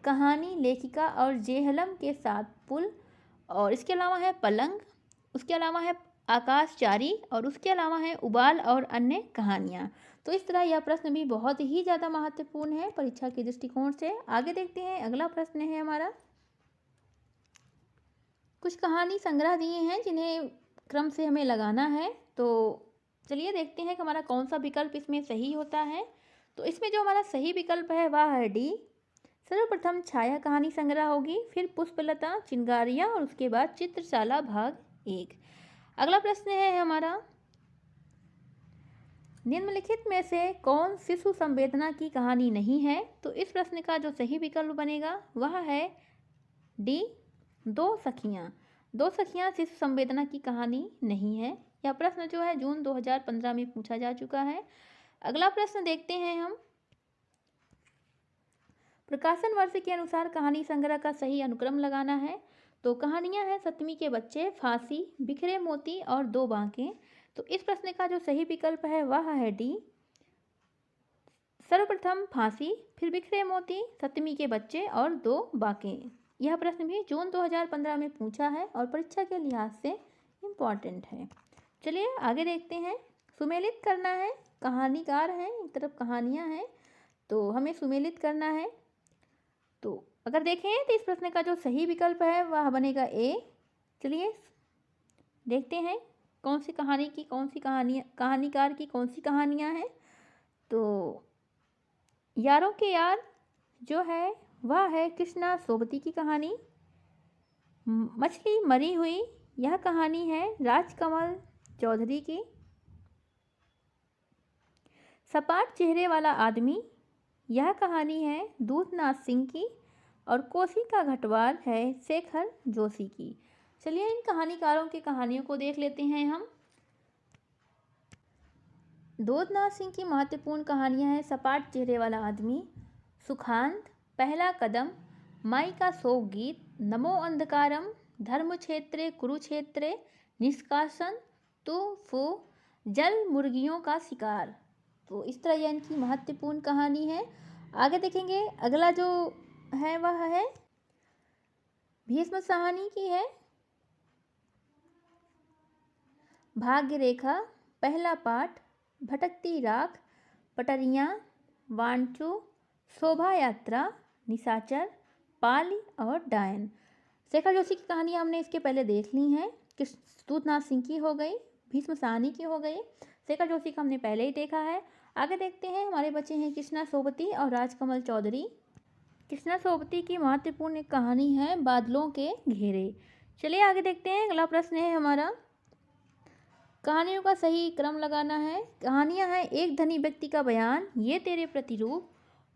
कहानी, लेखिका और जेहलम के साथ पुल, और इसके अलावा है पलंग, उसके अलावा है आकाशचारी और उसके अलावा है उबाल और अन्य कहानियाँ। तो इस तरह यह प्रश्न भी बहुत ही ज़्यादा महत्वपूर्ण है परीक्षा के दृष्टिकोण से। आगे देखते हैं अगला प्रश्न है हमारा। कुछ कहानी संग्रह दिए हैं जिन्हें क्रम से हमें लगाना है। तो चलिए देखते हैं कि हमारा कौन सा विकल्प इसमें सही होता है। तो इसमें जो हमारा सही विकल्प है वह है डी। सर्वप्रथम छाया कहानी संग्रह होगी, फिर पुष्पलता, चिंगारियाँ और उसके बाद चित्रशाला भाग 1। अगला प्रश्न है हमारा, निम्नलिखित में से कौन शिशु संवेदना की कहानी नहीं है? तो इस प्रश्न का जो सही विकल्प बनेगा वह है डी, दो सखियाँ। दो सखियाँ शिशु संवेदना की कहानी नहीं है। यह प्रश्न जो है जून 2015 में पूछा जा चुका है। अगला प्रश्न देखते हैं हम। प्रकाशन वर्ष के अनुसार कहानी संग्रह का सही अनुक्रम लगाना है। तो कहानियां हैं सतमी के बच्चे, फांसी, बिखरे मोती और दो बांके। तो इस प्रश्न का जो सही विकल्प है वह है डी, सर्वप्रथम फांसी, फिर बिखरे मोती, सतमी के बच्चे और दो बांके। यह प्रश्न भी जून 2015 में पूछा है और परीक्षा के लिहाज से इम्पॉर्टेंट है। चलिए आगे देखते हैं। सुमेलित करना है, कहानीकार हैं, एक तरफ कहानियाँ हैं, तो हमें सुमेलित करना है। तो अगर देखें तो इस प्रश्न का जो सही विकल्प है वह बनेगा ए। चलिए देखते हैं कौन सी कहानी की कौन सी कहानियाँ, कहानीकार की कौन सी कहानियाँ हैं। तो यारों के यार जो है वह है कृष्णा सोबती की कहानी। मछली मरी हुई, यह कहानी है राजकमल चौधरी की। सपाट चेहरे वाला आदमी, यह कहानी है दूधनाथ सिंह की। और कोसी का घटवार है शेखर जोशी की। चलिए इन कहानीकारों की कहानियों को देख लेते हैं हम। दूधनाथ सिंह की महत्वपूर्ण कहानियां हैं सपाट चेहरे वाला आदमी, सुखांत, पहला कदम, माई का शोक गीत, नमो अंधकारम, धर्म क्षेत्रे कुरुक्षेत्रे, निष्कासन, तू फू, जल मुर्गियों का शिकार। तो इस तरह यह इनकी महत्वपूर्ण कहानी है। आगे देखेंगे अगला जो है वह है भीष्म साहनी की है। भाग्य रेखा, पहला पाठ, भटकती राख, पटरियाँ, वांचो, शोभा यात्रा, निशाचर, पाली और डायन। शेखर जोशी की कहानी हमने इसके पहले देख ली हैं। कृष्णनाथ सिंह की हो गई, भीष्म साहनी की हो गई, शेखर जोशी का हमने पहले ही देखा है। आगे देखते हैं, हमारे बच्चे हैं कृष्णा सोबती और राजकमल चौधरी। कृष्णा सोबती की महत्वपूर्ण एक कहानी है बादलों के घेरे। चलिए आगे देखते हैं, अगला प्रश्न है हमारा, कहानियों का सही क्रम लगाना है। कहानियां हैं, एक धनी व्यक्ति का बयान, ये तेरे प्रतिरूप,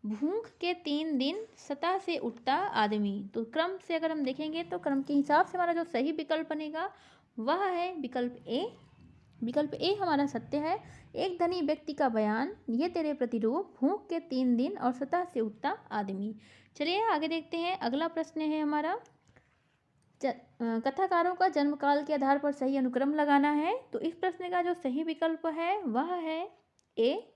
भूख के 3 दिन, सतह से उठता आदमी। तो क्रम से अगर हम देखेंगे तो क्रम के हिसाब से हमारा जो सही विकल्प बनेगा वह है विकल्प ए। विकल्प ए हमारा सत्य है। एक धनी व्यक्ति का बयान, ये तेरे प्रतिरूप, भूख के 3 दिन और सतह से उठता आदमी। चलिए आगे देखते हैं, अगला प्रश्न है हमारा, कथाकारों का जन्मकाल के आधार पर सही अनुक्रम लगाना है। तो इस प्रश्न का जो सही विकल्प है वह है ए।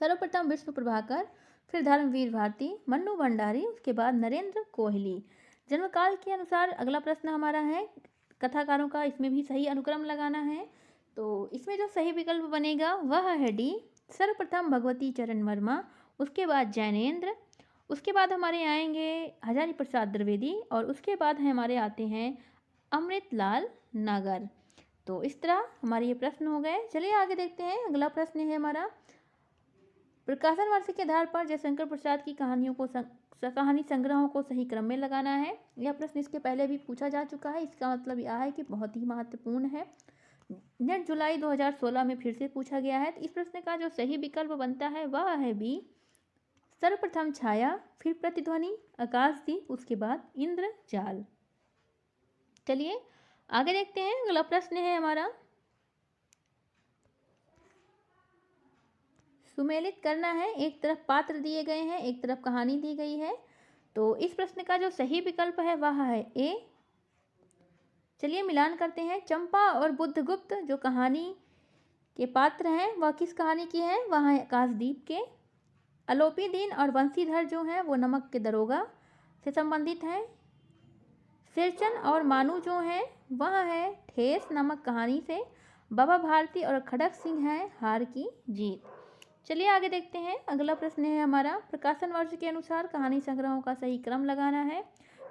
सर्वप्रथम विष्णु प्रभाकर, फिर धर्मवीर भारती, मन्नू भंडारी, उसके बाद नरेंद्र कोहली। जन्मकाल के अनुसार अगला प्रश्न हमारा है, कथाकारों का इसमें भी सही अनुक्रम लगाना है। तो इसमें जो सही विकल्प बनेगा वह है डी। सर्वप्रथम भगवती चरण वर्मा, उसके बाद जैनेन्द्र, उसके बाद हमारे आएंगे हजारी प्रसाद द्विवेदी और उसके बाद हमारे आते हैं अमृतलाल नागर। तो इस तरह हमारे ये प्रश्न हो गए। चलिए आगे देखते हैं, अगला प्रश्न है हमारा, प्रकाशन वर्ष के आधार पर जयशंकर प्रसाद की कहानियों को कहानी संग्रहों को सही क्रम में लगाना है। यह प्रश्न इसके पहले भी पूछा जा चुका है, इसका मतलब यह है कि बहुत ही महत्वपूर्ण है। नेट जुलाई 2016 में फिर से पूछा गया है। तो इस प्रश्न का जो सही विकल्प बनता है वह है बी। सर्वप्रथम छाया, फिर प्रतिध्वनि, आकाशदीप, उसके बाद इंद्रजाल। चलिए आगे देखते हैं, अगला प्रश्न है हमारा, सुमेलित करना है। एक तरफ पात्र दिए गए हैं, एक तरफ कहानी दी गई है। तो इस प्रश्न का जो सही विकल्प है वह है ए। चलिए मिलान करते हैं, चंपा और बुद्धगुप्त जो कहानी के पात्र हैं वह किस कहानी की है, वह है आकाशदीप के। अलोपीदीन और बंसीधर जो हैं वो नमक के दरोगा से संबंधित हैं। सिरचन और मानू जो हैं वह है ठेस नामक कहानी से। बाबा भारती और खड़क सिंह हैं हार की जीत। चलिए आगे देखते हैं, अगला प्रश्न है हमारा, प्रकाशन वर्ष के अनुसार कहानी संग्रहों का सही क्रम लगाना है।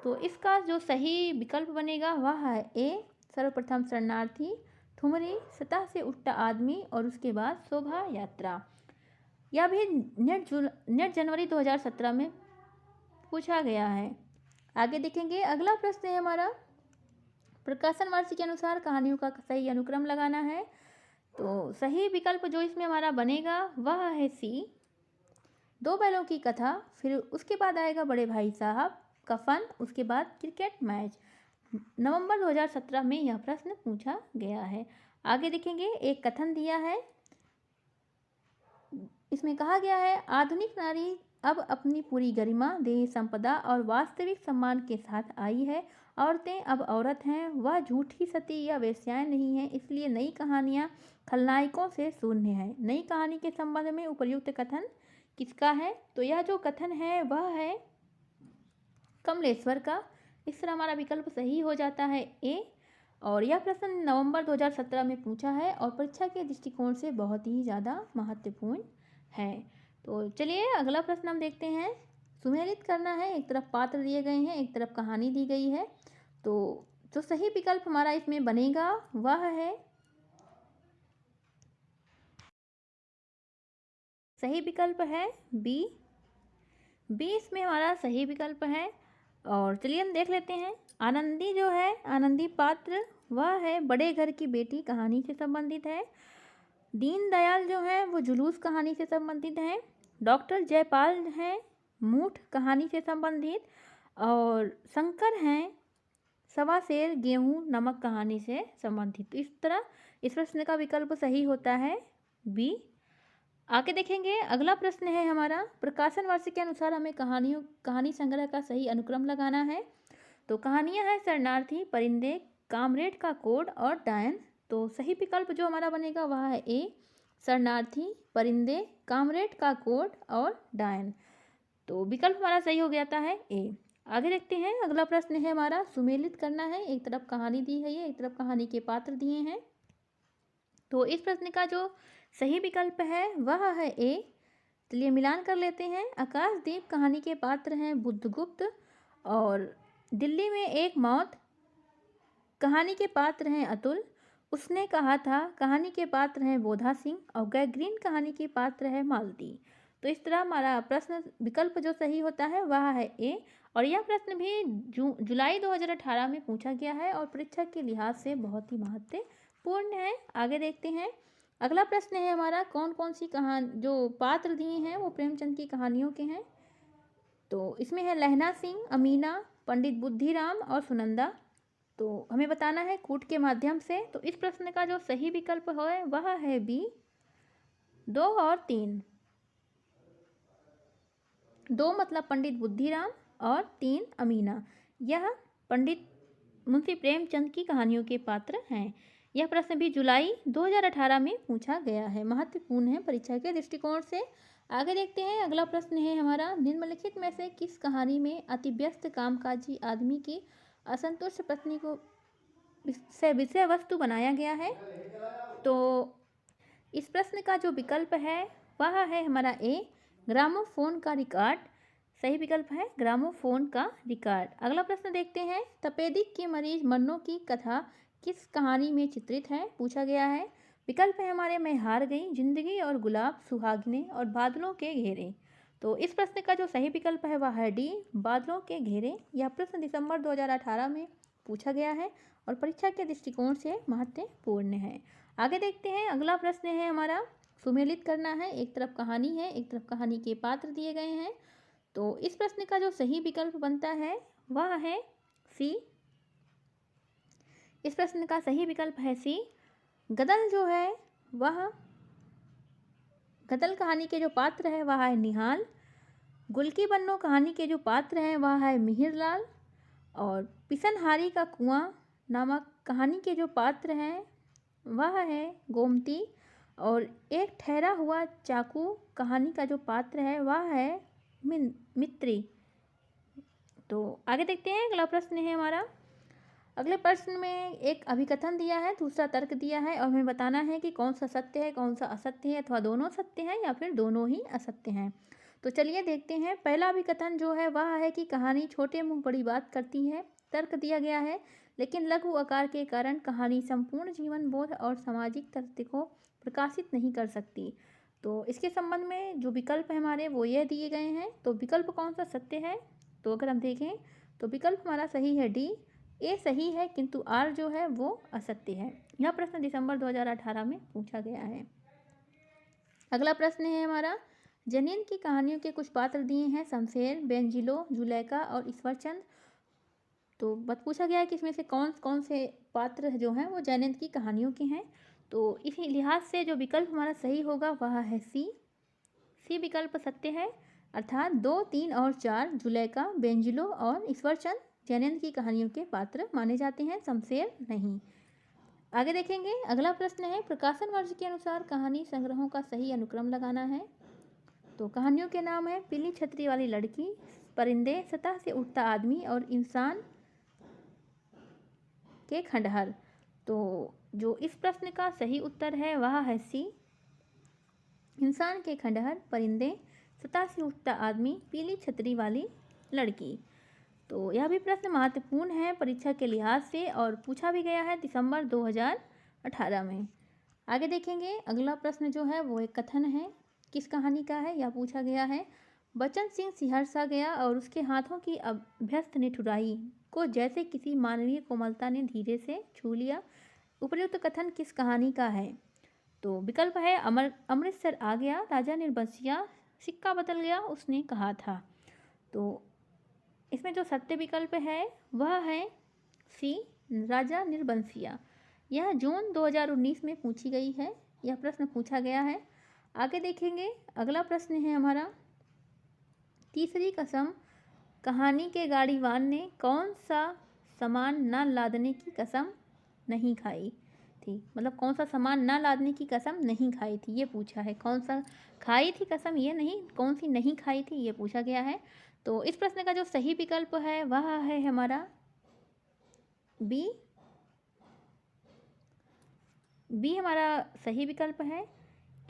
तो इसका जो सही विकल्प बनेगा वह है ए। सर्वप्रथम शरणार्थी, ठुमरी, सतह से उठता आदमी और उसके बाद शोभा यात्रा। यह भी नेट जनवरी 2017 में पूछा गया है। आगे देखेंगे, अगला प्रश्न है हमारा, प्रकाशन वर्ष के अनुसार कहानियों का सही अनुक्रम लगाना है। तो सही विकल्प जो इसमें हमारा बनेगा वह है सी। 2 बैलों की कथा, फिर उसके बाद आएगा बड़े भाई साहब, कफन, उसके बाद क्रिकेट मैच। नवंबर 2017 में यह प्रश्न पूछा गया है। आगे देखेंगे, एक कथन दिया है, इसमें कहा गया है, आधुनिक नारी अब अपनी पूरी गरिमा, देह संपदा और वास्तविक सम्मान के साथ आई है। औरतें अब औरत हैं, वह झूठी सती या वेश्याएं नहीं हैं, इसलिए नई कहानियाँ खलनायकों से शून्य है। नई कहानी के संबंध में उपर्युक्त कथन किसका है? तो यह जो कथन है वह है कमलेश्वर का। इस तरह हमारा विकल्प सही हो जाता है ए। और यह प्रश्न नवंबर 2017 में पूछा है और परीक्षा के दृष्टिकोण से बहुत ही ज़्यादा महत्वपूर्ण है। तो चलिए अगला प्रश्न हम देखते हैं, सुमेलित करना है। एक तरफ पात्र दिए गए हैं, एक तरफ कहानी दी गई है। तो जो सही विकल्प हमारा इसमें बनेगा वह है, सही विकल्प है बी। बी इसमें हमारा सही विकल्प है। और चलिए हम देख लेते हैं, आनंदी जो है, आनंदी पात्र वह है बड़े घर की बेटी कहानी से संबंधित है। दीनदयाल जो है वो जुलूस कहानी से संबंधित हैं। डॉक्टर जयपाल हैं मूठ कहानी से संबंधित। और शंकर हैं सवा शेर गेहूँ नमक कहानी से संबंधित। इस तरह इस प्रश्न का विकल्प सही होता है बी। आगे देखेंगे, अगला प्रश्न है हमारा, प्रकाशन वर्ष के अनुसार हमें कहानी संग्रह का सही अनुक्रम लगाना है। तो कहानियाँ हैं शरणार्थी, परिंदे, कामरेड का कोड और डायन। तो सही विकल्प जो हमारा बनेगा वह है ए। शरणार्थी, परिंदे, कामरेड का कोड और डायन। तो विकल्प हमारा सही हो जाता है ए। आगे देखते हैं, अगला प्रश्न है हमारा, सुमेलित करना है। एक तरफ कहानी दी है, एक तरफ कहानी के पात्र दिए हैं। तो इस प्रश्न का जो सही विकल्प है वह है ए। चलिए मिलान कर लेते हैं। आकाशदीप कहानी के पात्र हैं बुद्धगुप्त, और दिल्ली में एक मौत कहानी के पात्र हैं अतुल, उसने कहा था कहानी के पात्र हैं बोधा सिंह, और गैंग्रीन कहानी के पात्र है मालती। तो इस तरह हमारा प्रश्न विकल्प जो सही होता है वह है ए। और यह प्रश्न भी जुलाई 2018 में पूछा गया है और परीक्षा के लिहाज से बहुत ही महत्वपूर्ण है। आगे देखते हैं। अगला प्रश्न है हमारा, कौन कौन सी कहानी जो पात्र दिए हैं वो प्रेमचंद की कहानियों के हैं। तो इसमें है लहना सिंह, अमीना, पंडित बुद्धिराम और सुनंदा। तो हमें बताना है कूट के माध्यम से। तो इस प्रश्न का जो सही विकल्प है वह है बी, 2 और 3। 2 मतलब पंडित बुद्धिराम और 3 अमीना। यह पंडित मुंशी प्रेमचंद की कहानियों के पात्र हैं। यह प्रश्न भी जुलाई 2018 में पूछा गया है, महत्वपूर्ण है परीक्षा के दृष्टिकोण से। आगे देखते हैं। अगला प्रश्न है हमारा, निम्नलिखित में से किस कहानी में अति व्यस्त कामकाजी आदमी की असंतुष्ट पत्नी को विषय वस्तु बनाया गया है। तो इस प्रश्न का जो विकल्प है वह है हमारा ए, ग्रामोफोन का रिकॉर्ड। सही विकल्प है ग्रामोफोन का रिकॉर्ड। अगला प्रश्न देखते हैं। तपेदिक के मरीज मन्नो की कथा किस कहानी में चित्रित है, पूछा गया है। विकल्प है हमारे मैं हार गई, जिंदगी और गुलाब, सुहागने और बादलों के घेरे। तो इस प्रश्न का जो सही विकल्प है वह है डी, बादलों के घेरे। यह प्रश्न दिसंबर 2018 में पूछा गया है और परीक्षा के दृष्टिकोण से महत्वपूर्ण है। आगे देखते हैं। अगला प्रश्न है हमारा, सुमेलित करना है। एक तरफ कहानी है, एक तरफ कहानी के पात्र दिए गए हैं। तो इस प्रश्न का जो सही विकल्प बनता है वह है सी। इस प्रश्न का सही विकल्प है सी। गदल जो है वह गदल कहानी के जो पात्र है वह है निहाल। गुलकी बन्नो कहानी के जो पात्र हैं वह है मिहिरलाल। और पिसनहारी का कुआं नामक कहानी के जो पात्र हैं वह है गोमती। और एक ठहरा हुआ चाकू कहानी का जो पात्र है वह है मित्री। तो आगे देखते हैं। अगला प्रश्न है हमारा। अगले प्रश्न में एक अभिकथन दिया है, दूसरा तर्क दिया है और हमें बताना है कि कौन सा सत्य है, कौन सा असत्य है, अथवा दोनों सत्य हैं या फिर दोनों ही असत्य हैं। तो चलिए देखते हैं। पहला अभिकथन जो है वह है कि कहानी छोटे मुंह बड़ी बात करती है। तर्क दिया गया है, लेकिन लघु आकार के कारण कहानी संपूर्ण जीवन बोध और सामाजिक तथ्य को प्रकाशित नहीं कर सकती। तो इसके संबंध में जो विकल्प है हमारे वो ये दिए गए हैं। तो विकल्प कौन सा सत्य है, तो अगर हम देखें तो विकल्प हमारा सही है डी, ए सही है किंतु आर जो है वो असत्य है। यह प्रश्न दिसंबर 2018 में पूछा गया है। अगला प्रश्न है हमारा, जनीन की कहानियों के कुछ पात्र दिए हैं, शमशेर, बेंजिलो, जुलेखा और ईश्वरचंद। तो बत पूछा गया है कि इसमें से कौन कौन से पात्र जो हैं वो जैनंद की कहानियों के हैं। तो इसी लिहाज से जो विकल्प हमारा सही होगा वह है सी। सी विकल्प सत्य है, अर्थात 2, 3 और 4 जुलेखा, बेंजिलो और ईश्वरचंद जैनंद की कहानियों के पात्र माने जाते हैं, शमशेर नहीं। आगे देखेंगे। अगला प्रश्न है, प्रकाशन वर्ष के अनुसार कहानी संग्रहों का सही अनुक्रम लगाना है। तो कहानियों के नाम है पीली छतरी वाली लड़की, परिंदे, सतह से उठता आदमी और इंसान के खंडहर। तो जो इस प्रश्न का सही उत्तर है वह है सी, इंसान के खंडहर, परिंदे, सतह से उठता आदमी, पीली छतरी वाली लड़की। तो यह भी प्रश्न महत्वपूर्ण है परीक्षा के लिहाज से और पूछा भी गया है दिसंबर 2018 में। आगे देखेंगे। अगला प्रश्न जो है वो एक कथन है, किस कहानी का है यह पूछा गया है। बचन सिंह सिहर सा गया और उसके हाथों की अभ्यस्त निठुराई को जैसे किसी मानवीय कोमलता ने धीरे से छू लिया। उपर्युक्त कथन किस कहानी का है। तो विकल्प है अमृतसर आ गया, राजा निर्बंसिया, सिक्का बदल गया उसने कहा था। तो इसमें जो सत्य विकल्प है वह है सी, राजा निर्बंसिया। यह जून 2019 में पूछी गई है, यह प्रश्न पूछा गया है। आगे देखेंगे। अगला प्रश्न है हमारा, तीसरी कसम कहानी के गाड़ीवान ने कौन सा सामान न लादने की कसम नहीं खाई थी। मतलब कौन सा सामान न लादने की कसम नहीं खाई थी ये पूछा है। कौन सा खाई थी कसम ये नहीं, कौन सी नहीं खाई थी ये पूछा गया है। तो इस प्रश्न का जो सही विकल्प है वह है हमारा बी। बी हमारा सही विकल्प है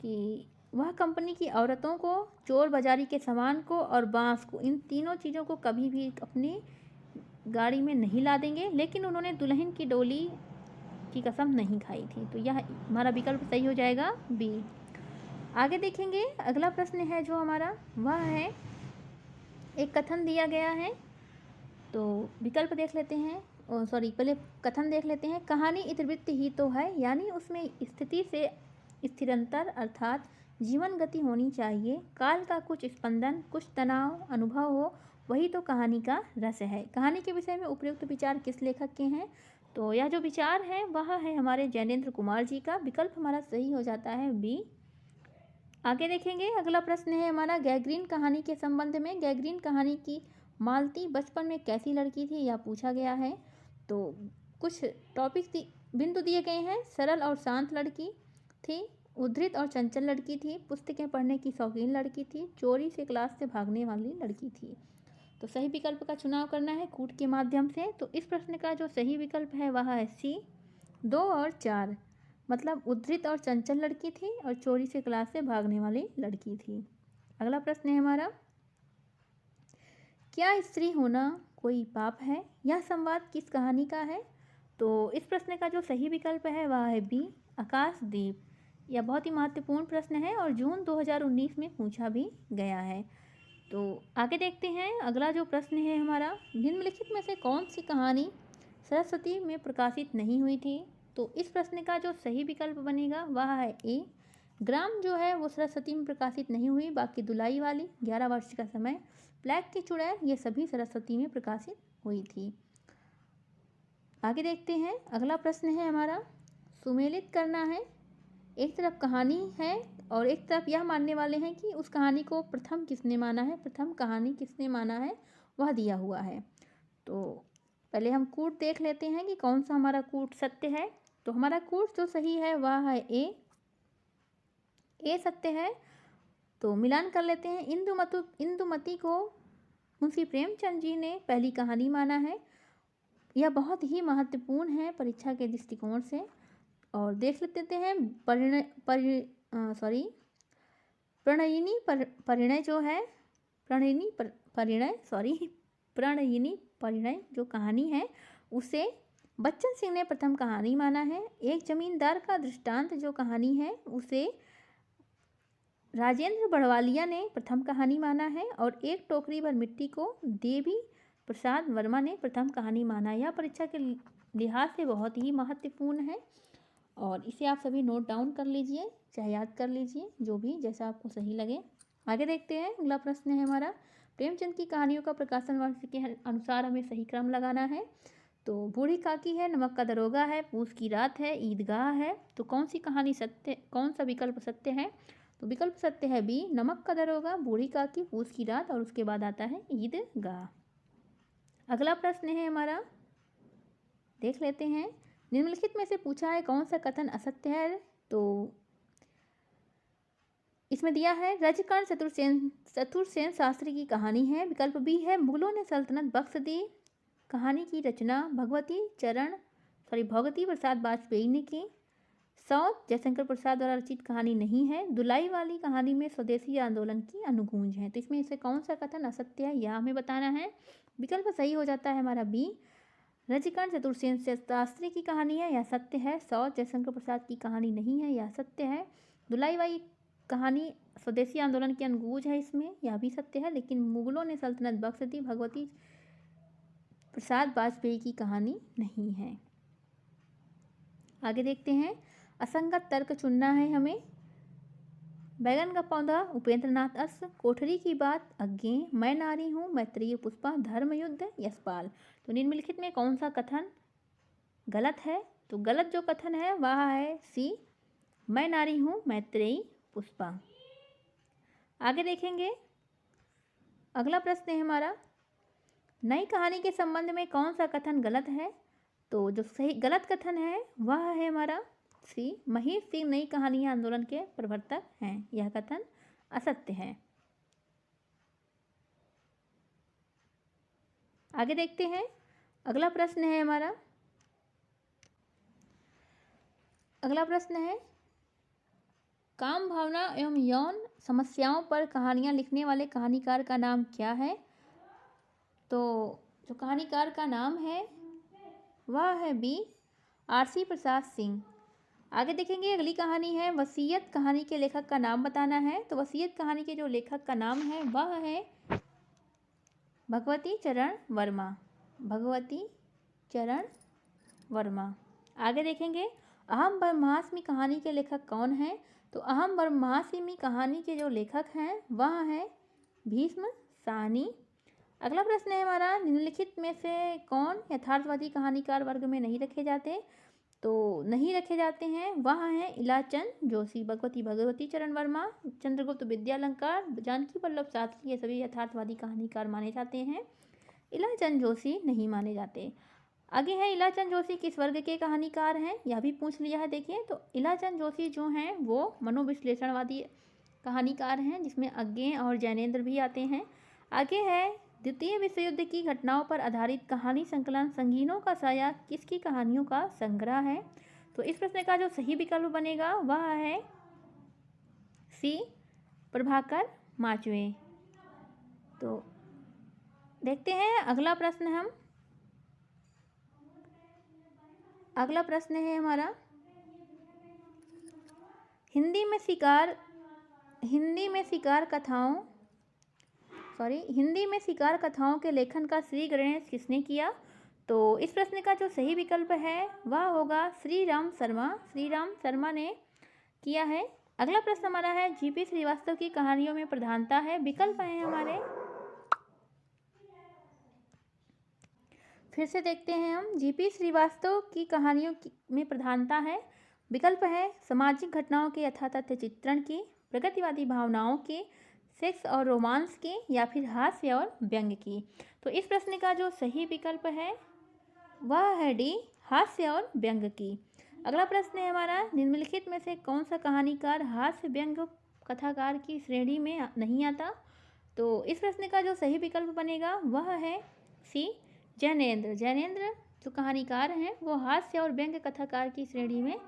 कि वह कंपनी की औरतों को, चोर बाजारी के सामान को और बांस को, इन तीनों चीज़ों को कभी भी अपनी गाड़ी में नहीं ला देंगे, लेकिन उन्होंने दुल्हन की डोली की कसम नहीं खाई थी। तो यह हमारा विकल्प सही हो जाएगा बी। आगे देखेंगे, अगला प्रश्न है जो हमारा वह है, एक कथन दिया गया है, तो विकल्प देख लेते हैं, पहले कथन देख लेते हैं। कहानी इतिवृत्त ही तो है, यानी उसमें स्थिति से स्थिरंतर अर्थात जीवन गति होनी चाहिए, काल का कुछ स्पंदन, कुछ तनाव अनुभव हो, वही तो कहानी का रस है। कहानी के विषय में उपयुक्त विचार किस लेखक के हैं? तो यह जो विचार है वह है हमारे जैनेन्द्र कुमार जी का। विकल्प हमारा सही हो जाता है बी। आगे देखेंगे, अगला प्रश्न है हमारा गैग्रीन कहानी के संबंध में। गैग्रीन कहानी की मालती बचपन में कैसी लड़की थी, यह पूछा गया है। तो कुछ टॉपिक बिंदु दिए गए हैं। सरल और शांत लड़की थी, उद्धृत और चंचल लड़की थी, पुस्तकें पढ़ने की शौकीन लड़की थी, चोरी से क्लास से भागने वाली लड़की थी। तो सही विकल्प का चुनाव करना है कूट के माध्यम से। तो इस प्रश्न का जो सही विकल्प है वह है सी, 2 और 4, मतलब उद्धृत और चंचल लड़की थी और चोरी से क्लास से भागने वाली लड़की थी। अगला प्रश्न है हमारा, क्या स्त्री होना कोई पाप है? यह संवाद किस कहानी का है? तो इस प्रश्न का जो सही विकल्प है वह है बी, आकाशदीप। यह बहुत ही महत्वपूर्ण प्रश्न है और जून 2019 में पूछा भी गया है। तो आगे देखते हैं, अगला जो प्रश्न है हमारा, निम्नलिखित में से कौन सी कहानी सरस्वती में प्रकाशित नहीं हुई थी? तो इस प्रश्न का जो सही विकल्प बनेगा वह है ए, ग्राम जो है वो सरस्वती में प्रकाशित नहीं हुई, बाकी दुलाई वाली, 11 वर्ष का समय, ब्लैक की चुड़ैल, ये सभी सरस्वती में प्रकाशित हुई थी। आगे देखते हैं, अगला प्रश्न है हमारा, सुमेलित करना है। एक तरफ कहानी है और एक तरफ यह मानने वाले हैं कि उस कहानी को प्रथम किसने माना है, प्रथम कहानी किसने माना है वह दिया हुआ है। तो पहले हम कूट देख लेते हैं कि कौन सा हमारा कूट सत्य है। तो हमारा कूट जो सही है वह है ए सत्य है। तो मिलान कर लेते हैं, इंदुमती को मुंशी प्रेमचंद जी ने पहली कहानी माना है। यह बहुत ही महत्वपूर्ण है परीक्षा के दृष्टिकोण से। और देख लेते हैं प्रणयिनी परिणय जो है, प्रणयिनी परिणय जो कहानी है उसे बच्चन सिंह ने प्रथम कहानी माना है। एक जमींदार का दृष्टांत जो कहानी है उसे राजेंद्र बड़वालिया ने प्रथम कहानी माना है। और एक टोकरी भर मिट्टी को देवी प्रसाद वर्मा ने प्रथम कहानी माना। यह परीक्षा के लिहाज से बहुत ही महत्वपूर्ण है और इसे आप सभी नोट डाउन कर लीजिए, चाहे याद कर लीजिए, जो भी जैसा आपको सही लगे। आगे देखते हैं, अगला प्रश्न है हमारा, प्रेमचंद की कहानियों का प्रकाशन वर्ष के अनुसार हमें सही क्रम लगाना है। तो बूढ़ी काकी है, नमक का दरोगा है, पूस की रात है, ईदगाह है। तो कौन सी कहानी सत्य, कौन सा विकल्प सत्य है? तो विकल्प सत्य है बी, नमक का दरोगा, बूढ़ी काकी, पूस की रात और उसके बाद आता है ईदगाह। अगला प्रश्न है हमारा, देख लेते हैं, निम्नलिखित में से पूछा है कौन सा कथन असत्य है? तो इसमें दिया है रजकर्ण चतुर्सेन शास्त्री की कहानी है। विकल्प बी है मुगलों ने सल्तनत बख्श दी। कहानी की रचना भगवती प्रसाद वाजपेयी ने की। सौत जयशंकर प्रसाद द्वारा रचित कहानी नहीं है। दुलाई वाली कहानी में स्वदेशी आंदोलन की अनुगूंज है। तो इसमें से कौन सा कथन असत्य है यह हमें बताना है। विकल्प सही हो जाता है हमारा बी, रजकर्ण चतुर्सेन शास्त्री की कहानी है, यह सत्य है। सौत जयशंकर प्रसाद की कहानी नहीं है, यह सत्य है। दुलाई वाली कहानी स्वदेशी आंदोलन की अनुगूंज है, इसमें यह भी सत्य है। लेकिन मुगलों ने सल्तनत बख्श दी भगवती प्रसाद वाजपेयी की कहानी नहीं है। आगे देखते हैं, असंगत तर्क चुनना है हमें। बैगन का पौधा उपेंद्र नाथ अस, कोठरी की बात अज्ञेय, मैं नारी हूँ मैत्रेयी पुष्पा, धर्मयुद्ध यशपाल। तो निम्नलिखित में कौन सा कथन गलत है? तो गलत जो कथन है वह है सी, मैं नारी हूँ मैत्रेयी पुष्पा। आगे देखेंगे, अगला प्रश्न है हमारा, नई कहानी के संबंध में कौन सा कथन गलत है? तो जो सही गलत कथन है वह है हमारा सी, महीर सिंह नई कहानी आंदोलन के प्रवर्तक हैं, यह कथन असत्य है। आगे देखते हैं, अगला प्रश्न है हमारा, अगला प्रश्न है काम भावना एवं यौन समस्याओं पर कहानियाँ लिखने वाले कहानीकार का नाम क्या है? तो जो कहानीकार का नाम है वह है बी आरसी प्रसाद सिंह। आगे देखेंगे, अगली कहानी है वसीयत। कहानी के लेखक का नाम बताना है। तो वसीयत कहानी के जो लेखक का नाम है वह है भगवती चरण वर्मा। भगवती चरण वर्मा। आगे देखेंगे, अहम ब्रह्मास्मि कहानी के लेखक कौन है? तो अहम ब्रह्मास्मि कहानी के जो लेखक हैं वह है भीष्म साहनी। अगला प्रश्न है हमारा, निम्नलिखित में से कौन यथार्थवादी कहानीकार वर्ग में नहीं रखे जाते? तो नहीं रखे जाते हैं वह हैं इलाचंद जोशी, भगवती चरण वर्मा, चंद्रगुप्त विद्यालंकार, जानकी वल्लभ शास्त्री, ये सभी यथार्थवादी कहानीकार माने जाते हैं। इलाचंद जोशी नहीं माने जाते। आगे है, इलाचंद जोशी किस वर्ग के कहानीकार हैं? यह भी पूछ लिया है। देखिए, तो इलाचंद जोशी जो हैं वो मनोविश्लेषणवादी कहानीकार हैं, जिसमें अज्ञेय और जैनेन्द्र भी आते हैं। आगे है, द्वितीय विश्व युद्ध की घटनाओं पर आधारित कहानी संकलन संगीनों का साया किसकी कहानियों का संग्रह है? तो इस प्रश्न का जो सही विकल्प बनेगा वह है सी प्रभाकर माचवे। तो देखते हैं अगला प्रश्न अगला प्रश्न है हमारा, हिंदी में शिकार कथाओं के लेखन का श्री गणेश किसने किया? तो इस प्रश्न का जो सही विकल्प है वह होगा श्री राम शर्मा। श्री राम शर्मा ने किया है। अगला प्रश्न हमारा है, जीपी श्रीवास्तव की कहानियों में प्रधानता है? विकल्प है हमारे, फिर से देखते हैं हम, जीपी श्रीवास्तव की कहानियों में प्रधानता है। विकल्प है सामाजिक घटनाओं के यथातथ्य चित्रण की, प्रगतिवादी भावनाओं की, सेक्स और रोमांस की, या फिर हास्य और व्यंग्य की। तो इस प्रश्न का जो सही विकल्प है वह है डी हास्य और व्यंग्य की। अगला प्रश्न है हमारा, निम्नलिखित में से कौन सा कहानीकार हास्य व्यंग्य कथाकार की श्रेणी में नहीं आता? तो इस प्रश्न का जो सही विकल्प बनेगा वह है सी जैनेन्द्र। जैनेन्द्र जो कहानीकार हैं वो हास्य और व्यंग्य कथाकार की श्रेणी में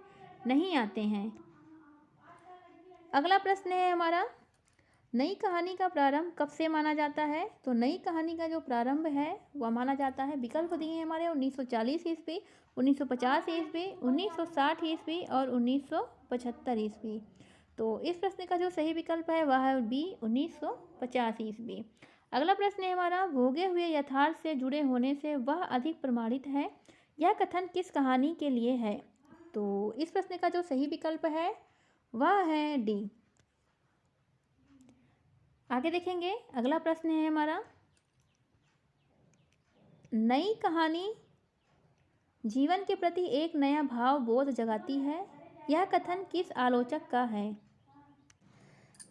नहीं आते हैं। अगला प्रश्न है हमारा, नई कहानी का प्रारंभ कब से माना जाता है? तो नई कहानी का जो प्रारंभ है वह माना जाता है, विकल्प दिए हैं हमारे 1940 ईस्वी, 1950 ईस्वी, 1960 ईस्वी और 1975 ईस्वी। तो इस प्रश्न का जो सही विकल्प है वह है बी 1950 ईस्वी। अगला प्रश्न है हमारा, भोगे हुए यथार्थ से जुड़े होने से वह अधिक प्रमाणित है, यह कथन किस कहानी के लिए है? तो इस प्रश्न का जो सही विकल्प है वह है डी। आगे देखेंगे, अगला प्रश्न है हमारा, नई कहानी जीवन के प्रति एक नया भाव बोध जगाती है, यह कथन किस आलोचक का है?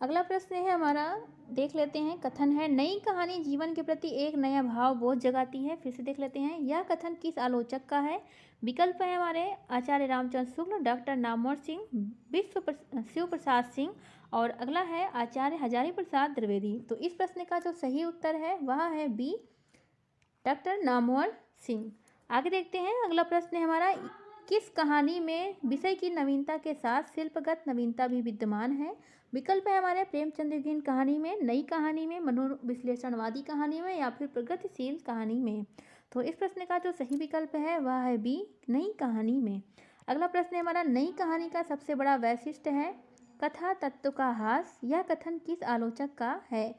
अगला प्रश्न है हमारा, देख लेते हैं, कथन है नई कहानी जीवन के प्रति एक नया भाव बोध जगाती है। फिर से देख लेते हैं, यह कथन किस आलोचक का है? विकल्प है हमारे आचार्य रामचंद्र शुक्ल, डॉक्टर नामवर सिंह, शिव प्रसाद सिंह, और अगला है आचार्य हजारी प्रसाद द्विवेदी। तो इस प्रश्न का जो सही उत्तर है वह है बी डॉक्टर नामवर सिंह। आगे देखते हैं, अगला प्रश्न है हमारा, किस कहानी में विषय की नवीनता के साथ शिल्पगत नवीनता भी विद्यमान है? विकल्प है हमारे प्रेमचंद्र की कहानी में, नई कहानी में, मनोविश्लेषणवादी कहानी में, या फिर प्रगतिशील कहानी में। तो इस प्रश्न का जो सही विकल्प है वह है बी नई कहानी में। अगला प्रश्न है हमारा, नई कहानी का सबसे बड़ा वैशिष्ट्य है कथा तत्व का हास, यह कथन किस आलोचक का है?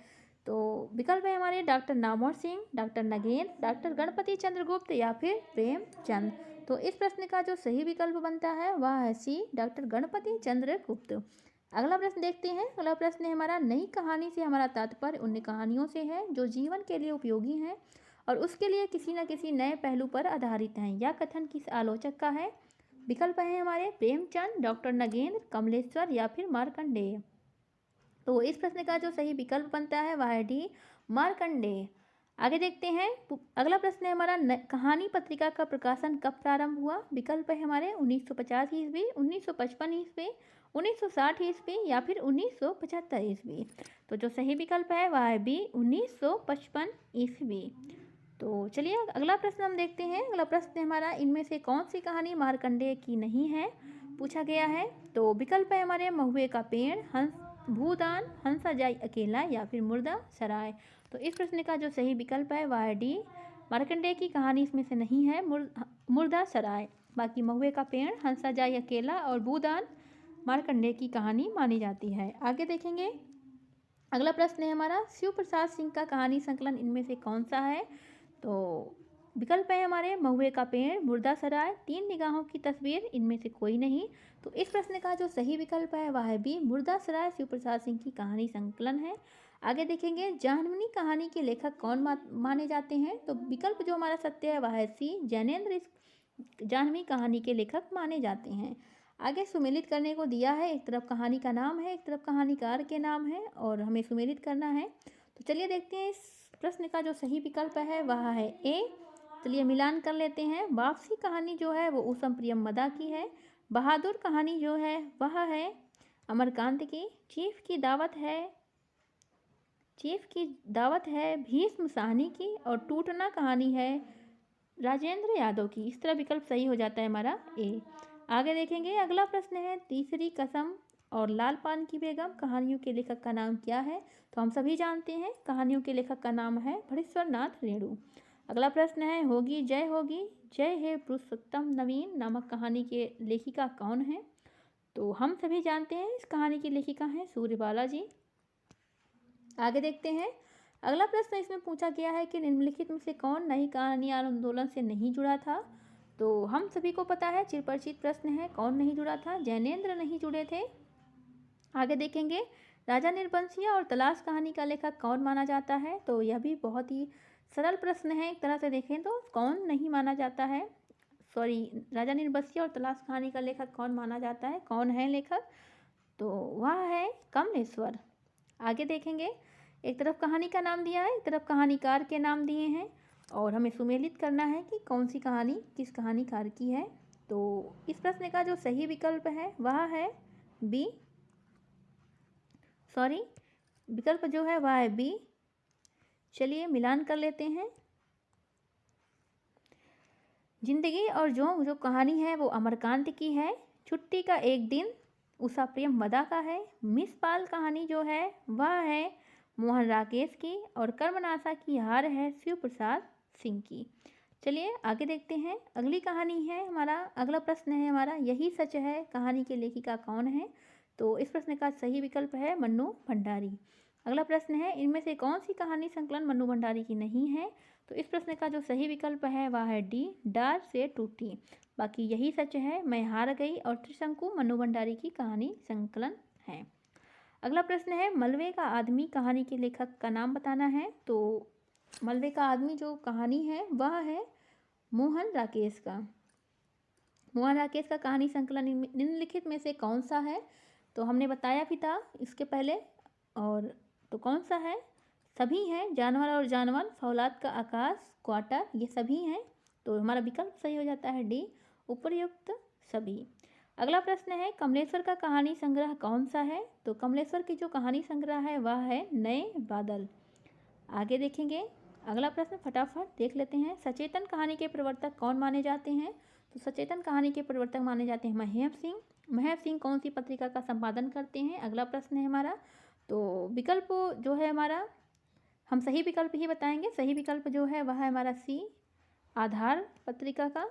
तो विकल्प है हमारे doctor Namvar Singh, doctor again, doctor Ganpati Chandragupta, या फिर प्रेमचंद। तो इस प्रश्न का जो सही विकल्प बनता है वह है सी डॉक्टर गणपति चंद्रगुप्त। अगला प्रश्न देखते हैं, अगला प्रश्न है हमारा, नई कहानी से हमारा तात्पर्य उन कहानियों से है जो जीवन के लिए उपयोगी हैं और उसके लिए किसी न किसी नए पहलू पर आधारित हैं, यह कथन किस आलोचक का है? विकल्प है हमारे प्रेमचंद, डॉक्टर नगेंद्र, कमलेश्वर, या फिर मार्कंडेय। तो इस प्रश्न का जो सही विकल्प बनता है वह है डी मार्कंडेय। आगे देखते हैं, अगला प्रश्न है हमारा, कहानी पत्रिका का प्रकाशन कब प्रारंभ हुआ? विकल्प है हमारे 1950 ईस्वी, 1955 ईस्वी, 1960 ईस्वी, या फिर 1975 ईस्वी। तो जो सही विकल्प है वह है बी 1955 ईस्वी। तो चलिए अगला प्रश्न हम देखते हैं। अगला प्रश्न हमारा, इनमें से कौन सी कहानी मार्कंडेय की नहीं है? पूछा गया है। तो विकल्प है हमारे महुए का पेड़, हंस, भूदान, हंसा जाई अकेला या फिर मुर्दा सराय। तो इस प्रश्न का जो सही विकल्प है वह है डी, मार्कंडेय की कहानी इसमें से नहीं है, मुर्दा सराय। बाकी महुए का पेड़, हंसा जाई अकेला और भूदान मार्कंडेय की कहानी मानी जाती है। आगे देखेंगे, अगला प्रश्न है हमारा, शिव प्रसाद सिंह का कहानी संकलन इनमें से कौन सा है। तो विकल्प है हमारे महुए का पेड़, मुर्दा सराय, तीन निगाहों की तस्वीर, इनमें से कोई नहीं। तो इस प्रश्न का जो सही विकल्प है वह है बी, मुर्दा सराय शिव प्रसाद सिंह की कहानी संकलन है। आगे देखेंगे, जाह्नवी कहानी के लेखक कौन माने जाते हैं। तो विकल्प जो हमारा सत्य है वह है सी, जैनेन्द्र इस जाह्नवी कहानी के लेखक माने जाते हैं। आगे सुमेलित करने को दिया है, एक तरफ कहानी का नाम है, एक तरफ कहानीकार के नाम है और हमें सुमेलित करना है। तो चलिए देखते हैं इस प्रश्न का जो सही विकल्प है वह है ए। चलिए मिलान कर लेते हैं। वापसी कहानी जो है वो ऊषम प्रियमदा की है। बहादुर कहानी जो है वह है अमरकांत की। चीफ की दावत है भीष्म साहनी की और टूटना कहानी है राजेंद्र यादव की। इस तरह विकल्प सही हो जाता है हमारा ए। आगे देखेंगे, अगला प्रश्न है, तीसरी कसम और लाल पान की बेगम कहानियों के लेखक का नाम क्या है। तो हम सभी जानते हैं कहानियों के लेखक का नाम है भरीश्वर नाथ रेणु। अगला प्रश्न है, होगी जय हे पुरुषोत्तम नवीन नामक कहानी के लेखिका कौन है। तो हम सभी जानते हैं इस कहानी की लेखिका हैं सूर्यबाला जी। आगे देखते हैं, अगला प्रश्न इसमें पूछा गया है कि निम्नलिखित में से कौन नई कहानी आंदोलन से नहीं जुड़ा था। तो हम सभी को पता है, चिरपरिचित प्रश्न है, कौन नहीं जुड़ा था, जैनेन्द्र नहीं जुड़े थे। आगे देखेंगे, राजा निर्बंसिया और तलाश कहानी का लेखक कौन माना जाता है। तो यह भी बहुत ही सरल प्रश्न है, एक तरह से देखें तो कौन नहीं माना जाता है, राजा निर्बंसिया और तलाश कहानी का लेखक कौन माना जाता है, कौन है लेखक। तो वह है कमलेश्वर। आगे देखेंगे, एक तरफ कहानी का नाम दिया है, एक तरफ कहानीकार के नाम दिए हैं और हमें सुमेलित करना है कि कौन सी कहानी किस कहानीकार की है। तो इस प्रश्न का जो सही विकल्प है वह है बी, विकल्प जो है वह है बी। चलिए मिलान कर लेते हैं। जिंदगी और जो कहानी है वो अमरकांत की है। छुट्टी का एक दिन उषा प्रियमदा का है। मिस पाल कहानी जो है वह है मोहन राकेश की और कर्मनाशा की हार है शिव प्रसाद सिंह की। चलिए आगे देखते हैं, अगली कहानी है हमारा, अगला प्रश्न है हमारा, यही सच है कहानी के लेखिका कौन है। तो इस प्रश्न का सही विकल्प है मन्नू भंडारी। अगला प्रश्न है, इनमें से कौन सी कहानी संकलन मन्नू भंडारी की नहीं है। तो इस प्रश्न का जो सही विकल्प है वह है डी, डार से टूटी। बाकी यही सच है, मैं हार गई और त्रिशंकु मन्नू भंडारी की कहानी संकलन है। अगला प्रश्न है, मलबे का आदमी कहानी के लेखक का नाम बताना है। तो मलबे का आदमी जो कहानी है वह है मोहन राकेश का। मोहन राकेश का कहानी संकलन निम्नलिखित में से कौन सा है। तो हमने बताया भी था इसके पहले, और तो कौन सा है, सभी हैं, जानवर और जानवर, फौलाद का आकाश, क्वार्टर, ये सभी हैं। तो हमारा विकल्प सही हो जाता है डी, उपर्युक्त सभी। अगला प्रश्न है, कमलेश्वर का कहानी संग्रह कौन सा है। तो कमलेश्वर की जो कहानी संग्रह है वह है नए बादल। आगे देखेंगे, अगला प्रश्न फटाफट देख लेते हैं, सचेतन कहानी के प्रवर्तक कौन माने जाते हैं। तो सचेतन कहानी के प्रवर्तक माने जाते हैं महब सिंह। महब सिंह कौन सी पत्रिका का संपादन करते हैं, अगला प्रश्न है हमारा। तो विकल्प जो है हमारा, हम सही विकल्प ही बताएंगे। सही विकल्प जो है वह है हमारा सी, आधार पत्रिका का।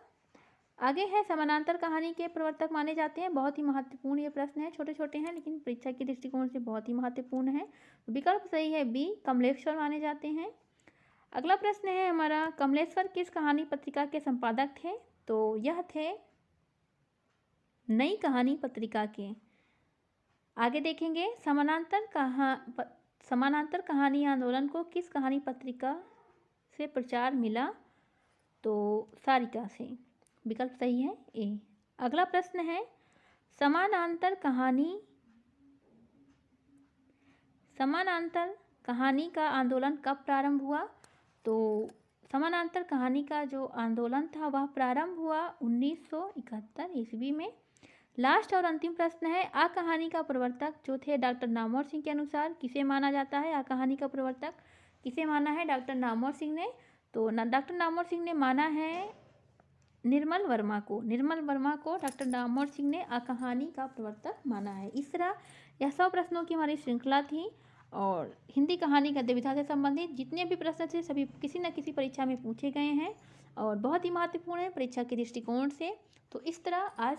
आगे है, समानांतर कहानी के प्रवर्तक माने जाते हैं। बहुत ही महत्वपूर्ण ये प्रश्न है, छोटे छोटे हैं लेकिन परीक्षा के दृष्टिकोण से बहुत ही महत्वपूर्ण है। विकल्प सही है बी, कमलेश्वर माने जाते हैं। अगला प्रश्न है हमारा, कमलेश्वर किस कहानी पत्रिका के संपादक थे। तो यह थे नई कहानी पत्रिका के। आगे देखेंगे, समानांतर कहानी आंदोलन को किस कहानी पत्रिका से प्रचार मिला। तो सारिका से। विकल्प सही है ए। अगला प्रश्न है, समानांतर कहानी का आंदोलन कब प्रारंभ हुआ। तो समानांतर कहानी का जो आंदोलन था वह प्रारंभ हुआ 1971 ईस्वी में। लास्ट और अंतिम प्रश्न है, आ कहानी का प्रवर्तक जो थे डॉक्टर नामवर सिंह के अनुसार किसे माना जाता है। आ कहानी का प्रवर्तक किसे माना है, डॉक्टर नामवर सिंह ने। तो डॉक्टर नामवर सिंह ने माना है निर्मल वर्मा को डॉक्टर दामोदर सिंह ने कहानी का प्रवर्तक माना है। इस तरह यह 100 प्रश्नों की हमारी श्रृंखला थी और हिंदी कहानी गद्य विधा से संबंधित जितने भी प्रश्न थे सभी किसी न किसी परीक्षा में पूछे गए हैं और बहुत ही महत्वपूर्ण है परीक्षा के दृष्टिकोण से। तो इस तरह आज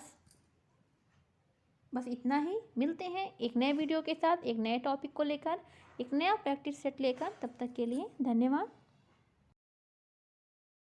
बस इतना ही। मिलते हैं एक नए वीडियो के साथ, एक नए टॉपिक को लेकर, एक नया प्रैक्टिस सेट लेकर। तब तक के लिए धन्यवाद।